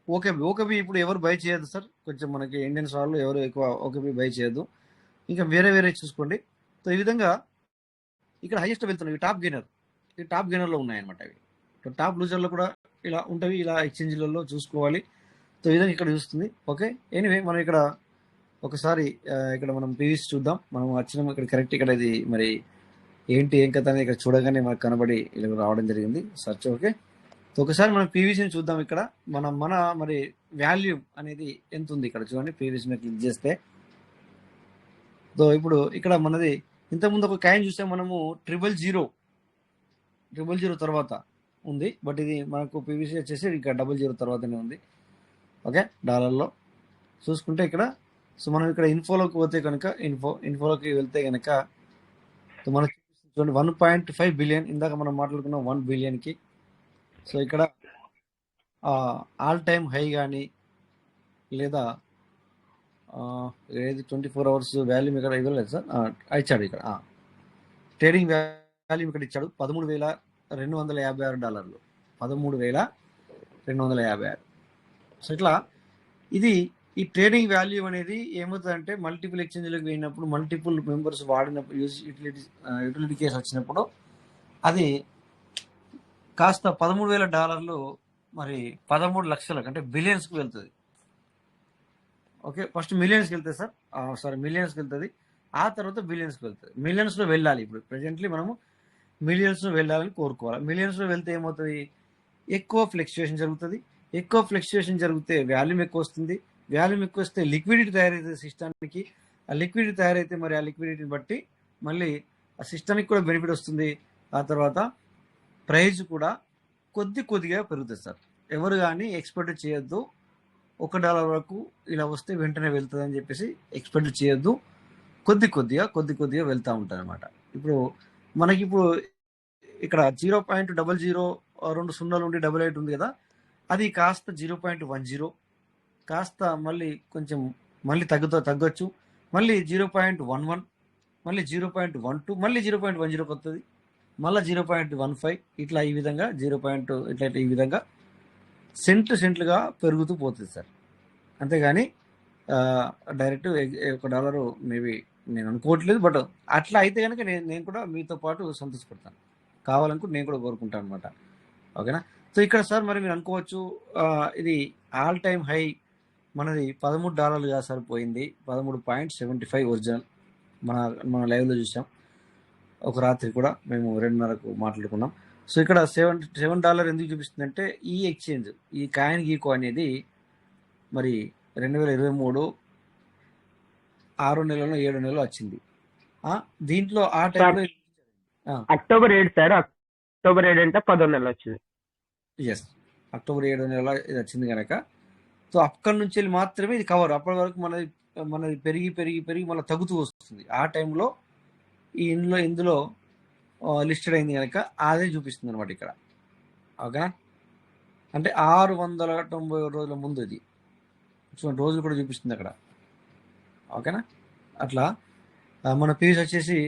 ఓకేబీ ఇప్పుడు ఎవరు బై చేయదు సార్, కొంచెం మనకి ఇండియన్స్ వాళ్ళు ఎవరు ఎక్కువ ఓకేబీ బై చేయదు. ఇంకా వేరే చూసుకోండి. సో ఈ విధంగా ఇక్కడ హైయెస్ట్ వెళ్తున్నాయి టాప్ గెయినర్, ఈ టాప్ గెయినర్లో ఉన్నాయన్నమాట. ఇవి టాప్ లూజర్లో కూడా ఇలా ఉంటాయి, ఇలా ఎక్స్చేంజ్లలో చూసుకోవాలి. సో ఈ విధంగా ఇక్కడ చూస్తుంది. ఓకే, ఎనీవే మనం ఇక్కడ ఒకసారి ఇక్కడ మనం పీవీసీ చూద్దాం. మనం వచ్చినాం ఇక్కడ కరెక్ట్, ఇక్కడ ఇది మరి ఏం కథ అనేది ఇక్కడ చూడగానే మనకు కనబడి ఇలా రావడం జరిగింది సర్చ్. ఓకే, సో ఒకసారి మనం పీవీసీని చూద్దాం. ఇక్కడ మన మరి వాల్యూమ్ అనేది ఎంత ఉంది ఇక్కడ చూడండి. పీవీసీ మీద క్లిక్ చేస్తే సో ఇప్పుడు ఇక్కడ మనది ఇంతకుముందు ఒక కాయిన్ చూస్తే మనము 000 తర్వాత ఉంది, బట్ ఇది మనకు పీవీసీ వచ్చేసి ఇంకా 00 తర్వాతనే ఉంది. ఓకే, డాలర్లో చూసుకుంటే ఇక్కడ. సో మనం ఇక్కడ ఇన్ఫోలోకి పోతే కనుక ఇన్ఫోలోకి వెళ్తే కనుక సో మనకు చూడండి 1.5 బిలియన్, ఇందాక మనం మాట్లాడుకున్నాం 1 బిలియన్కి. సో ఇక్కడ ఆల్ టైమ్ హై కానీ లేదా ఏది 24 అవర్స్ వాల్యూమ్ ఇక్కడ ఇవ్వలేదు సార్, ఇచ్చాడు ఇక్కడ ట్రేడింగ్ వాల్యూమ్ ఇక్కడ ఇచ్చాడు $13,256, $13,256. సో ఇట్లా ఇది ఈ ట్రేడింగ్ వాల్యూ అనేది ఏమవుతుందంటే మల్టిపుల్ ఎక్స్చేంజ్లకు వెళ్ళినప్పుడు, మల్టిపుల్ మెంబర్స్ వాడినప్పుడు, యూటిలిటీ కేసు వచ్చినప్పుడు అది కాస్త $13,000 మరి 13 లక్షలకు అంటే బిలియన్స్కి వెళ్తుంది. ఓకే, ఫస్ట్ మిలియన్స్కి వెళ్తుంది సార్, మిలియన్స్కి వెళ్తుంది, ఆ తర్వాత బిలియన్స్కి వెళ్తుంది. మిలియన్స్లో వెళ్ళాలి. ఇప్పుడు ప్రెజెంట్లీ మనము మిలియన్స్లో వెళ్ళాలని కోరుకోవాలి. మిలియన్స్లో వెళ్తే ఏమవుతుంది, ఎక్కువ ఫ్లక్చుయేషన్ జరుగుతుంది. ఎక్కువ ఫ్లక్చుయేషన్ జరిగితే వాల్యూమ్ ఎక్కువ వస్తుంది. వాల్యూమ్ ఎక్కువ వస్తే లిక్విడిటీ తయారవుతుంది సిస్టానికి. ఆ లిక్విడిటీ తయారైతే మరి ఆ లిక్విడిటీని బట్టి మళ్ళీ ఆ సిస్టానికి కూడా బెనిఫిట్ వస్తుంది. ఆ తర్వాత ప్రైస్ కూడా కొద్దిగా పెరుగుతుంది సార్. ఎవరు కానీ ఎక్స్పెక్ట్ చేయొద్దు $1 వరకు ఇలా వస్తే వెంటనే వెళ్తుంది అని చెప్పేసి ఎక్స్పెక్ట్ చేయొద్దు. కొద్దిగా వెళ్తూ ఉంటుంది అనమాట. ఇప్పుడు మనకి ఇక్కడ 0.00 ఉండి 88 ఉంది కదా, అది కాస్త 0.10 కాస్త మళ్ళీ కొంచెం తగ్గొచ్చు, మళ్ళీ 0.11, మళ్ళీ 0.12, మళ్ళీ 0.10 వస్తుంది, మళ్ళీ 0.15, ఇట్లా ఈ విధంగా ఈ విధంగా సెంట్లుగా పెరుగుతూ పోతుంది సార్. అంతేగాని డైరెక్ట్ $1 మేబీ నేను అనుకోవట్లేదు, బట్ అట్లా అయితే కనుక నేను కూడా మీతో పాటు సంతోషపడతాను, కావాలనుకుంటే నేను కూడా కోరుకుంటాను అనమాట. ఓకేనా? సో ఇక్కడ సార్ మరి మీరు అనుకోవచ్చు ఇది ఆల్ టైమ్ హై మనది $13 కాదు సార్ పోయింది, 13.75 ఒరిజినల్. మన లైవ్లో చూసాం, ఒక రాత్రి కూడా మేము 2:30కు మాట్లాడుకున్నాం. సో ఇక్కడ $7 ఎందుకు చూపిస్తుందంటే ఈ ఎక్స్చేంజ్, ఈ కాయిన్ గీకో అనేది మరి 2023 6 నెలలో 7 నెలలో వచ్చింది. దీంట్లో ఆ టైంలో అక్టోబర్ 7 సార్, అక్టోబర్ 7 అంటే 10వ నెల వచ్చింది. ఎస్, అక్టోబర్ 7 నెల ఇది వచ్చింది కనుక సో అక్కడి నుంచి వెళ్ళి మాత్రమే ఇది కవర్. అప్పటి వరకు మనది పెరిగి పెరిగి పెరిగి మళ్ళీ తగ్గుతూ వస్తుంది. ఆ టైంలో ఇందులో లిస్టెడ్ అయింది కనుక అదే చూపిస్తుంది అనమాట ఇక్కడ. ఓకేనా? అంటే 690 రోజుల ముందు ఇది చూడండి, రోజులు కూడా చూపిస్తుంది అక్కడ. ఓకేనా? అట్లా మన పీస్ వచ్చేసి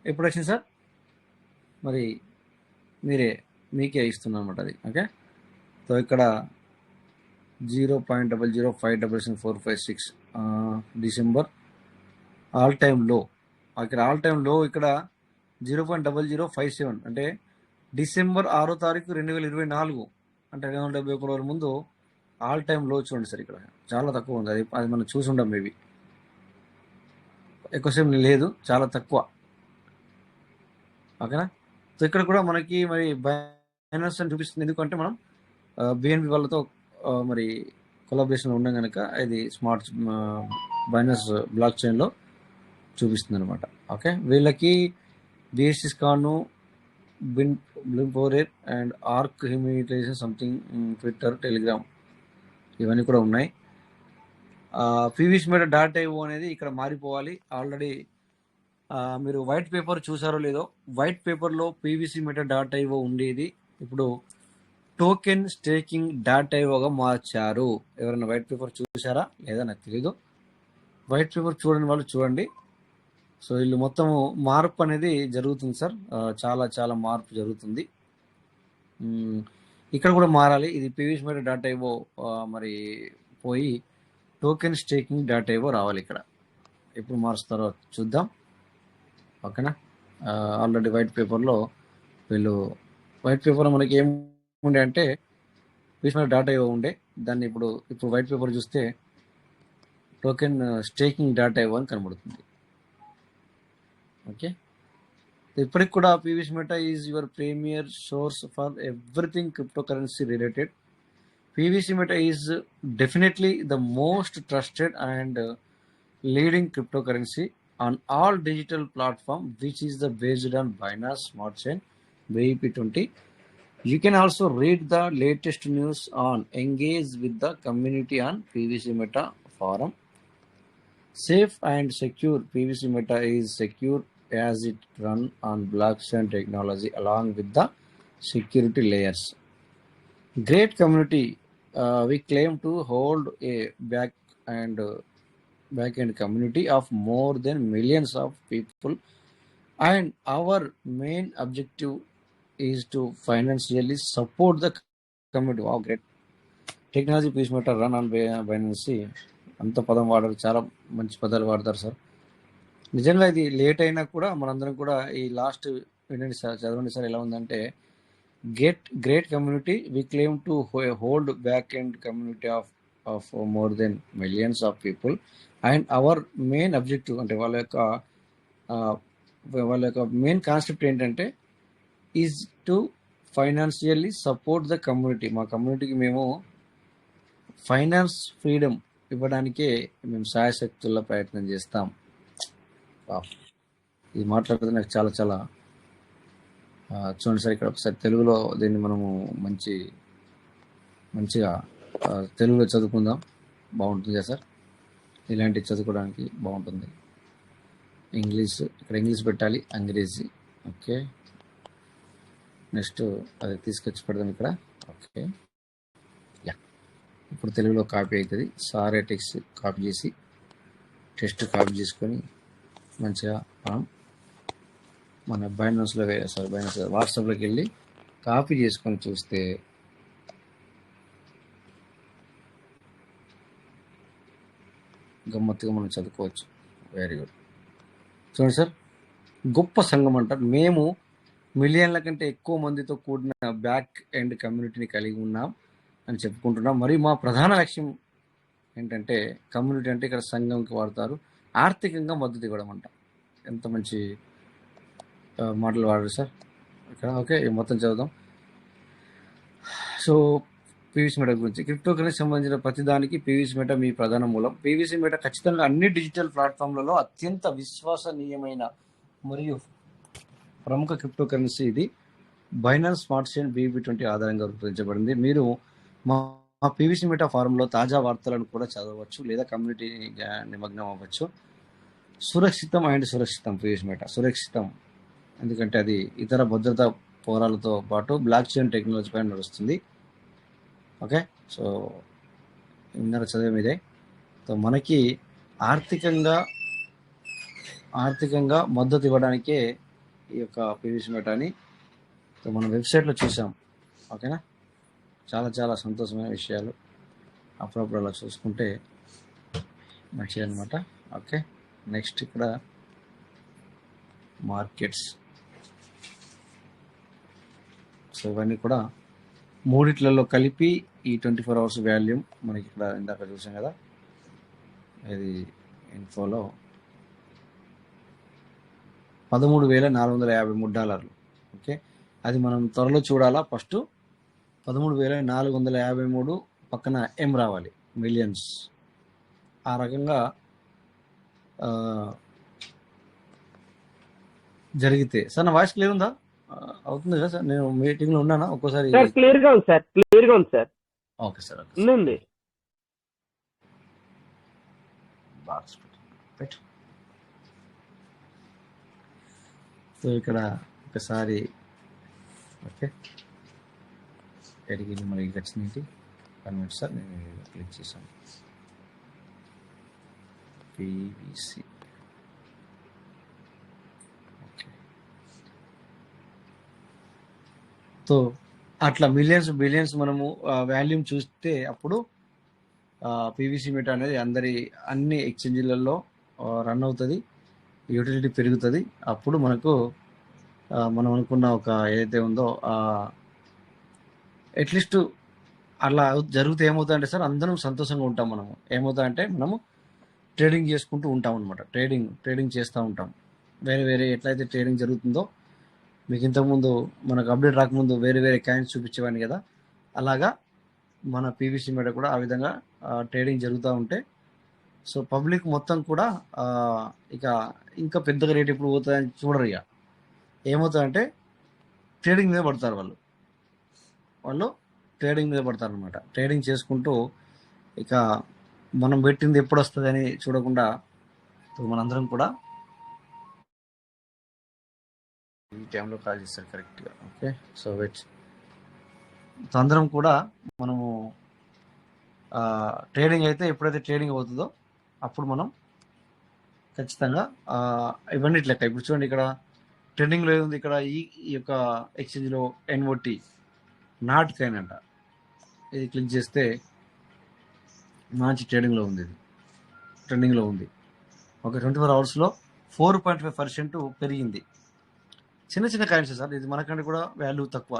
ఎప్పుడు వచ్చింది సార్? మరి మీకే ఇస్తున్నాను అనమాట అది. ఓకే, సో ఇక్కడ 0.0057746 డిసెంబర్ ఆల్ టైమ్ లో. ఇక్కడ ఆల్ టైమ్ లో ఇక్కడ 0.0057 అంటే డిసెంబర్ 6వ తారీఖు 2024, అంటే 271 రోజుల ముందు ఆల్ టైమ్ లో చూడండి సార్. ఇక్కడ చాలా తక్కువ ఉంది, అది మనం చూసి ఉండం, మేబీ ఎక్కువసేపు లేదు, చాలా తక్కువ. ఓకేనా? సో ఇక్కడ కూడా మనకి మరి బైనాన్స్ అని చూపిస్తుంది, ఎందుకంటే మనం బిఎన్బి వాళ్ళతో మరి కొలాబరేషన్ ఉన్నాం కనుక ఇది స్మార్ట్ బైనాన్స్ బ్లాక్ చైన్లో చూపిస్తుంది అనమాట. ఓకే, వీళ్ళకి బిఎస్సిస్ కాను, బ్లింపోరేర్ అండ్ ఆర్క్ హ్యూమిటైజేషన్ సంథింగ్, ట్విట్టర్, టెలిగ్రామ్ ఇవన్నీ కూడా ఉన్నాయి. pvsmeta.io అనేది ఇక్కడ మారిపోవాలి. ఆల్రెడీ మీరు వైట్ పేపర్ చూసారో లేదో, వైట్ పేపర్లో pvsmeta.io ఉండేది, ఇప్పుడు టోకెన్ స్టేకింగ్ .ioగా మార్చారు. ఎవరైనా వైట్ పేపర్ చూసారా లేదా నాకు తెలీదు. వైట్ పేపర్ చూడని వాళ్ళు చూడండి. సో వీళ్ళు మొత్తం మార్పు అనేది జరుగుతుంది సార్, చాలా చాలా మార్పు జరుగుతుంది. ఇక్కడ కూడా మారాలి, ఇది pvsmeta.io మరి పోయి టోకెన్ స్టేకింగ్ .io రావాలి. ఇక్కడ ఎప్పుడు మారుస్తారో చూద్దాం. ఓకేనా? ఆల్రెడీ వైట్ పేపర్లో వైట్ పేపర్ మనకి ఏముండే అంటే pvsmeta.io ఉండే, దాన్ని ఇప్పుడు వైట్ పేపర్ చూస్తే టోకెన్ స్టేకింగ్ .io అని కనబడుతుంది. ఓకే, ఇప్పటికి కూడా pvsmeta is your premier source for everything cryptocurrency related. pvsmeta is definitely the most trusted and leading cryptocurrency on all digital platform, which is the based on Binance Smart Chain BIP20. You can also read the latest news on engage with the community on pvsmeta forum. Safe and secure, pvsmeta is secure as it run on blockchain technology along with the security layers. Great community. We claim to hold a back-end community of more than millions of people, and our main objective is to financially support the community. Wow, great technology. pvsmeta run on Binance. అంత పదం వాడారు, చాలా మంచి పదాలు వాడతారు sir. నిజంగా ఇది late అయినా కూడా మనందరం కూడా ఈ లాస్ట్ వినండి సార్, చదవండి సార్ ఎలా ఉందంటే, great community. We claim to hold back-end community of more than millions of people, and our main objective అంటే వాళ్ళ యొక్క మెయిన్ కాన్సెప్ట్ ఏంటంటే is to financially support the community. మా కమ్యూనిటీకి మేము ఫైనాన్స్ ఫ్రీడమ్ ఇవ్వడానికే మేము శాయశక్తుల్లో ప్రయత్నం చేస్తాం. ఇది మాట్లాడితే నాకు చాలా చాలా చూడండి సార్. ఇక్కడ ఒకసారి తెలుగులో దీన్ని మనము మంచిగా తెలుగులో చదువుకుందాం, బాగుంటుంది కదా సార్. ఇలాంటివి చదువుకోవడానికి బాగుంటుంది. ఇక్కడ ఇంగ్లీష్ పెట్టాలి, అంగ్రేజీ. ఓకే, నెక్స్ట్ అది తీసుకొచ్చి పెడదాం ఇక్కడ. ఓకే, యా, ఇప్పుడు తెలుగులో కాపీ అవుతుంది. సారే టెక్స్ట్ కాపీ చేసి టెక్స్ట్ కాపీ చేసుకొని మంచిగా మనం మన బైనాన్స్లో బైనాన్స్ వాట్సాప్లోకి వెళ్ళి కాపీ చేసుకొని చూస్తే గమ్మత్తుగా మనం చదువుకోవచ్చు. Very good. చూడండి సార్, గొప్ప సంఘం అంటారు. మేము మిలియన్ల కంటే ఎక్కువ మందితో కూడిన బ్యాక్ ఎండ్ కమ్యూనిటీని కలిగి ఉన్నాం అని చెప్పుకుంటున్నాం. మరియు మా ప్రధాన లక్ష్యం ఏంటంటే, కమ్యూనిటీ అంటే ఇక్కడ సంఘంకి వాడతారు, ఆర్థికంగా మద్దతు ఇవ్వడం అంట. ఎంత మంచి మాటలు వాడారు సార్ ఇక్కడ. ఓకే, మొత్తం చదువుదాం. సో పీవీసీ మెటా గురించి, క్రిప్టో కరెన్సీ సంబంధించిన ప్రతిదానికి పీవీసీ మెటా మీ ప్రధాన మూలం. పీవీసీ మెటా ఖచ్చితంగా అన్ని డిజిటల్ ప్లాట్ఫామ్లలో అత్యంత విశ్వసనీయమైన మరియు ప్రముఖ క్రిప్టో కరెన్సీ. ఇది బైనాన్స్ స్మార్ట్ చైన్ BNB20 ఆధారంగా రూపొందించబడింది. మీరు మా పీవీసీ మెటా ఫారంలో తాజా వార్తలను కూడా చదవచ్చు లేదా కమ్యూనిటీ నిమగ్నం అవ్వచ్చు. సురక్షితం పీవీసీ మెటా సురక్షితం, ఎందుకంటే అది ఇతర భద్రతా పోరాలతో పాటు బ్లాక్ చైన్ టెక్నాలజీ పైన నడుస్తుంది. ఓకే, సో ఇందర చదివేది ఇదే. సో మనకి ఆర్థికంగా మద్దతు ఇవ్వడానికే ఈ యొక్క పీవీసీ మెటాని సో మనం వెబ్సైట్లో చూసాం. ఓకేనా, చాలా చాలా సంతోషమైన విషయాలు అప్పుడప్పుడు అలా చూసుకుంటే మంచిది అనమాట. ఓకే, నెక్స్ట్ ఇక్కడ మార్కెట్స్. సో ఇవన్నీ కూడా మూడిట్లలో కలిపి ఈ 24 hours వాల్యూమ్ మనకి ఇక్కడ ఇందాక చూసాం కదా, ఇది ఇన్ఫోలో $13,453. ఓకే, అది మనం త్వరలో చూడాలా. ఫస్ట్ 13,453 పక్కన ఎం రావాలి, మిలియన్స్. ఆ రకంగా జరిగితే సార్, నా వాయిస్ క్లియర్ ఉందా? అవుతుంది కదా సార్? నేను మీటింగ్లో ఉన్నానా ఒక్కోసారి? క్లియర్గా ఉంది సార్. ఓకే సార్, ఉంది. బాక్స్ పెట్టు. సో ఇక్కడ ఒకసారి ఓకే ఎడిగింది మనకి వచ్చింది కన్వర్ట్ సార్. నేను క్లిక్ చేశాను పీవీసీ. ఓకే, సో అట్లా మిలియన్స్ బిలియన్స్ మనము వాల్యూమ్ చూస్తే అప్పుడు పీవీసీ మెటా అనేది అన్ని ఎక్స్చేంజీలలో రన్ అవుతుంది, యూటిలిటీ పెరుగుతుంది. అప్పుడు మనకు మనం అనుకున్న ఒక ఏదైతే ఉందో అట్లీస్ట్ అలా జరిగితే ఏమవుతుందంటే సార్, అందరం సంతోషంగా ఉంటాం. మనము ఏమవుతుందంటే మనము ట్రేడింగ్ చేసుకుంటూ ఉంటాం అనమాట. ట్రేడింగ్ చేస్తూ ఉంటాం. వేరే ఎట్లయితే ట్రేడింగ్ జరుగుతుందో, మీకు ఇంతకుముందు మనకు అప్డేట్ రాకముందు వేరే కాయిన్స్ చూపించేవాడిని కదా, అలాగా మన పీవీసీ మెటా కూడా ఆ విధంగా ట్రేడింగ్ జరుగుతూ ఉంటే, సో పబ్లిక్ మొత్తం కూడా ఇక ఇంకా పెద్దగా రేట్ ఎప్పుడు పోతుందని చూడరు. ఇక ఏమవుతుందంటే ట్రేడింగ్ మీద పడతారు వాళ్ళు ట్రేడింగ్ మీద పడతారు అనమాట. ట్రేడింగ్ చేసుకుంటూ ఇక మనం పెట్టింది ఎప్పుడు వస్తుంది అని చూడకుండా మనందరం కూడా ఈ టైంలో కాల్ చేస్తారు కరెక్ట్గా. ఓకే, సో వెయిట్, అందరం కూడా మనము ట్రేడింగ్ అయితే ఎప్పుడైతే ట్రేడింగ్ అవుతుందో అప్పుడు మనం ఖచ్చితంగా ఇవన్నీ లెక్క. ఇప్పుడు చూడండి, ఇక్కడ ట్రెండింగ్లో ఏముంది, ఇక్కడ ఈ యొక్క ఎక్స్చేంజ్లో NOT నాట్ కాయిన్ అంట. ఇది క్లిక్ చేస్తే మంచి ట్రేడింగ్లో ఉంది, ఇది ట్రెండింగ్లో ఉంది. ఓకే, 24 hours 4.5% పెరిగింది. చిన్న కాయిన్స్ సార్, ఇది మనకంటే కూడా వాల్యూ తక్కువ,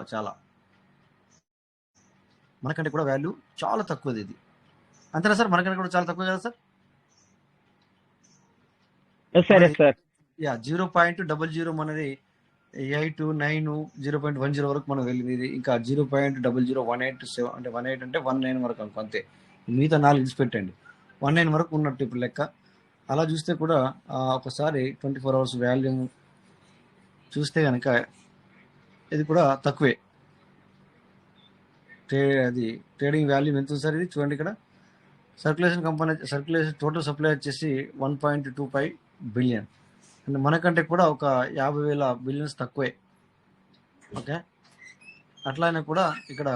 మనకంటే కూడా వాల్యూ చాలా తక్కువది ఇది. అంతేనా సార్? మనకంటే కూడా చాలా తక్కువ కదా సార్? యా, 0.00 మనది 8, 9, 0.10 వరకు మనం వెళ్ళింది. ఇది ఇంకా 0.00187 అంటే 18 అంటే 19 వరకు అనుకో, అంతే. మిగతా 4 ఇచ్చి పెట్టండి, 19 వరకు ఉన్నట్టు ఇప్పుడు లెక్క. అలా చూస్తే కూడా ఒకసారి 24 hours వాల్యూమ్ చూస్తే కనుక ఇది కూడా తక్కువే. అది ట్రేడింగ్ వాల్యూమ్ ఎంత ఉంది సార్? ఇది చూడండి, ఇక్కడ సర్క్యులేషన్ టోటల్ సప్లై వచ్చేసి 1.25 బిలియన్. అంటే మనకంటే కూడా ఒక 50,000 బిలియన్స్ తక్కువే. ఓకే, అట్లా అయినా కూడా ఇక్కడ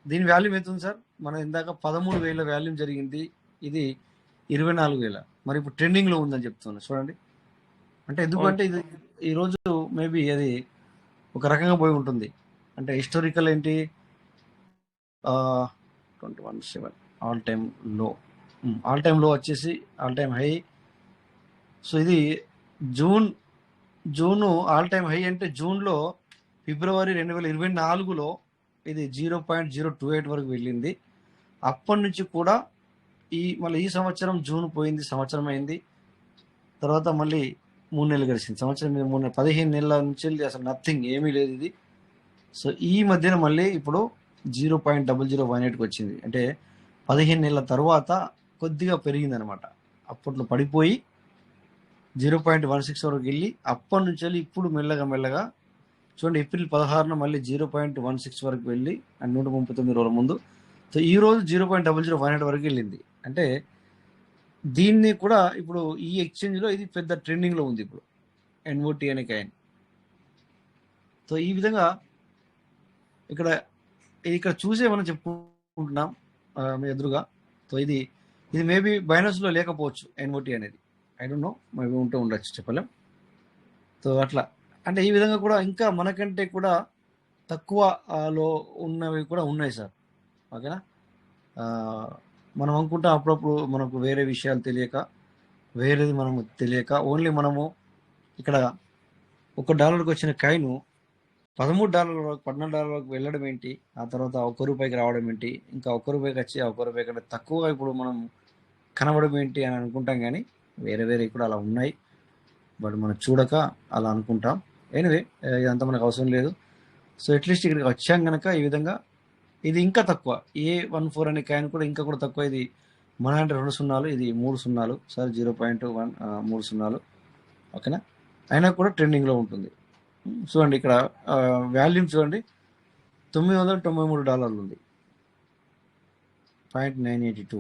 దీని వాల్యూమ్ ఎంత ఉంది సార్? మనం ఇందాక 13,000 వాల్యూమ్ జరిగింది, ఇది 24,000. మరి ఇప్పుడు ట్రెండింగ్లో ఉందని చెప్తున్నాను చూడండి. అంటే ఎందుకంటే ఇది ఈరోజు మేబీ అది ఒక రకంగా పోయి ఉంటుంది. అంటే హిస్టారికల్ ఏంటి, 21.7 ఆల్ టైమ్ లో వచ్చేసి ఆల్ టైమ్ హై. సో ఇది జూన్ ఆల్ టైమ్ హై అంటే జూన్లో ఫిబ్రవరి 2024లో ఇది 0.028 వరకు వెళ్ళింది. అప్పటి నుంచి కూడా మళ్ళీ ఈ సంవత్సరం జూన్ పోయింది, సంవత్సరం అయింది. తర్వాత మళ్ళీ 3 నెలలు గడిచింది, సంవత్సరం మీద 15 నెలల నుంచి అసలు నథింగ్, ఏమీ లేదు ఇది. సో ఈ మధ్యన మళ్ళీ ఇప్పుడు 0.0018కి వచ్చింది. అంటే 15 నెలల తర్వాత కొద్దిగా పెరిగింది అనమాట. అప్పట్లో పడిపోయి 0.16 వరకు వెళ్ళి అప్పటి నుంచి వెళ్ళి ఇప్పుడు మెల్లగా చూడండి, ఏప్రిల్ 16న మళ్ళీ 0.16 వరకు వెళ్ళి 139 రోజుల ముందు. సో ఈ రోజు 0.0018 వరకు వెళ్ళింది. అంటే దీన్ని కూడా ఇప్పుడు ఈ ఎక్స్చేంజ్లో ఇది పెద్ద ట్రెండింగ్లో ఉంది ఇప్పుడు NOT అనే కాయిన్. సో ఈ విధంగా ఇక్కడ చూసే మనం చెప్పుకుంటున్నాం మీ ఎదురుగా. సో ఇది మేబీ బైనాన్స్లో లేకపోవచ్చు NOT అనేది, ఐ డోంట్ నో, మేబీ ఉండొచ్చు, చెప్పలేం. సో అట్లా అంటే ఈ విధంగా కూడా ఇంకా మనకంటే కూడా తక్కువలో ఉన్నవి కూడా ఉన్నాయి సార్. ఓకేనా, మనం అనుకుంటాం అప్పుడప్పుడు మనకు వేరే విషయాలు తెలియక, వేరేది మనము తెలియక ఓన్లీ మనము ఇక్కడ $1 వచ్చిన కాయిన్ $13 వరకు, $14 వరకు వెళ్ళడం ఏంటి, ఆ తర్వాత ₹1 రావడం ఏంటి, ఇంకా ₹1 వచ్చి ₹1 కంటే తక్కువ ఇప్పుడు మనం కనబడడం ఏంటి అని అనుకుంటాం. కానీ వేరే కూడా అలా ఉన్నాయి, బట్ మనం చూడక అలా అనుకుంటాం. ఎనివే ఇదంతా మనకు అవసరం లేదు. సో అట్లీస్ట్ ఇక్కడికి వచ్చాం కనుక ఈ విధంగా ఇది ఇంకా తక్కువ, A14 అనే కాయిన్ కూడా ఇంకా కూడా తక్కువ. ఇది మన అంటే 2 సున్నాలు, ఇది 3 సున్నాలు సార్, 0.1 3 సున్నాలు. ఓకేనా, అయినా కూడా ట్రెండింగ్లో ఉంటుంది. చూడండి ఇక్కడ వాల్యూమ్ చూడండి, $993 ఉంది, 0.982.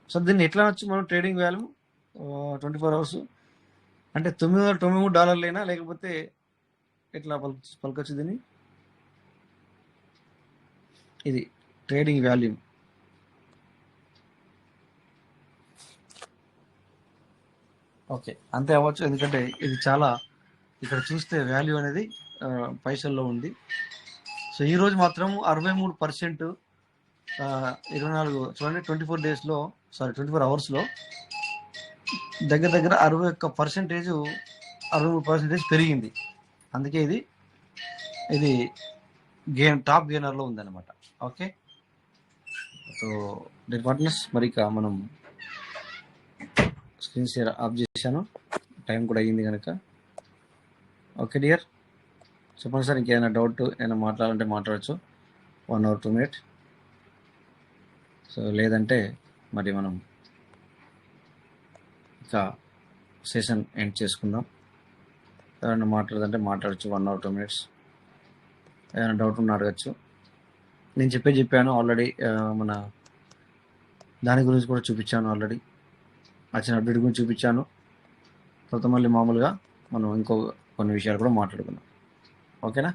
సో దీన్ని ఎట్లా వచ్చి మనం ట్రేడింగ్ వాల్యూ 24 అవర్స్ అంటే $993 లేకపోతే ఎట్లా పలకొచ్చు దీన్ని? ఇది ట్రేడింగ్ వాల్యూమ్. ఓకే, అంతే అవ్వచ్చు, ఎందుకంటే ఇది చాలా ఇక్కడ చూస్తే వాల్యూ అనేది పైసల్లో ఉంది. సో ఈరోజు మాత్రం 63%, 24 చూడండి, 24 డేస్లో, సారీ 24 అవర్స్లో దగ్గర 63% పెరిగింది. అందుకే ఇది టాప్ గెయినర్లో ఉందన్నమాట. ఓకే, సో డియర్ పార్ట్నర్స్, మరి మనం స్క్రీన్ షేర్ ఆఫ్ చేశాను, టైం కూడా అయ్యింది కనుక. ఓకే డియర్, చెప్పండి సార్, ఇంకేమైనా డౌట్ ఏమైనా మాట్లాడాలంటే మాట్లాడచ్చు, 1 or 2 minutes. సో లేదంటే మరి మనం ఇంకా సెషన్ ఎండ్ చేసుకుందాం. ఏమైనా మాట్లాడదంటే మాట్లాడచ్చు, 1 or 2 minutes. ఏమైనా డౌట్ ఉన్నా అడగచ్చు. నేను చెప్పాను ఆల్రెడీ, మన దాని గురించి కూడా చూపించాను ఆల్రెడీ, వచ్చిన అప్డేట్ గురించి చూపించాను. తర్వాత మళ్ళీ మామూలుగా మనం కొన్ని విషయాలు కూడా మాట్లాడుకుందాం. ఓకేనా?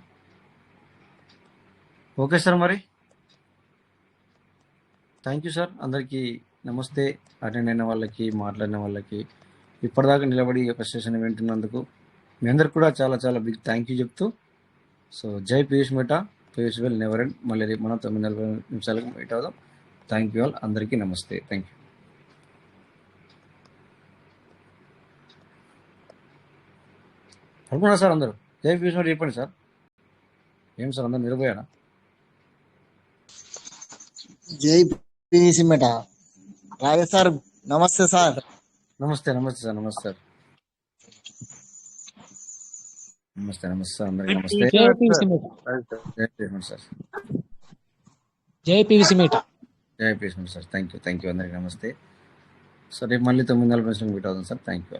ఓకే సార్, మరి థ్యాంక్ యూ సార్. అందరికీ నమస్తే. అటెండ్ అయిన వాళ్ళకి, మాట్లాడిన వాళ్ళకి, ఇప్పటిదాకా నిలబడి ఈ యొక్క సెషన్ వింటున్నందుకు మీ అందరికి కూడా చాలా చాలా బిగ్ థ్యాంక్ యూ చెప్తూ, సో జై Piyush Mehta, Piyush well never end. మళ్ళీ రేపు మనం 9:40 నిమిషాలకు మీట్ అవుదాం. థ్యాంక్ యూ ఆల్, అందరికీ నమస్తే, థ్యాంక్ యూ. అనుకున్నా సార్ అందరూ జై పీయూష్ మెహతా చెప్పండి సార్. ఏం సార్ అందరూ నిలబోయాడా? జై పీయూష్ మెహతా. రాజేష్ సార్ నమస్తే సార్. నమస్తే సార్. నమస్తే సార్. అందరికీ నమస్తే. జై పీయూష్ మెహతా. సార్ జై Piyush Mehta. Sir. Thank you అందరికీ నమస్తే. సో రేపు మళ్ళీ 9:40 మీట్ అవుతుంది సార్. Thank you.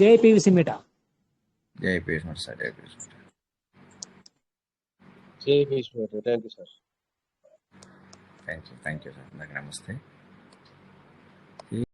జై పీయూష్ మెహతా. జై పీయూష్ మెహతా సార్. జై Piyush Mehta. Thank you sir. Thank you sir. అందరికీ నమస్తే.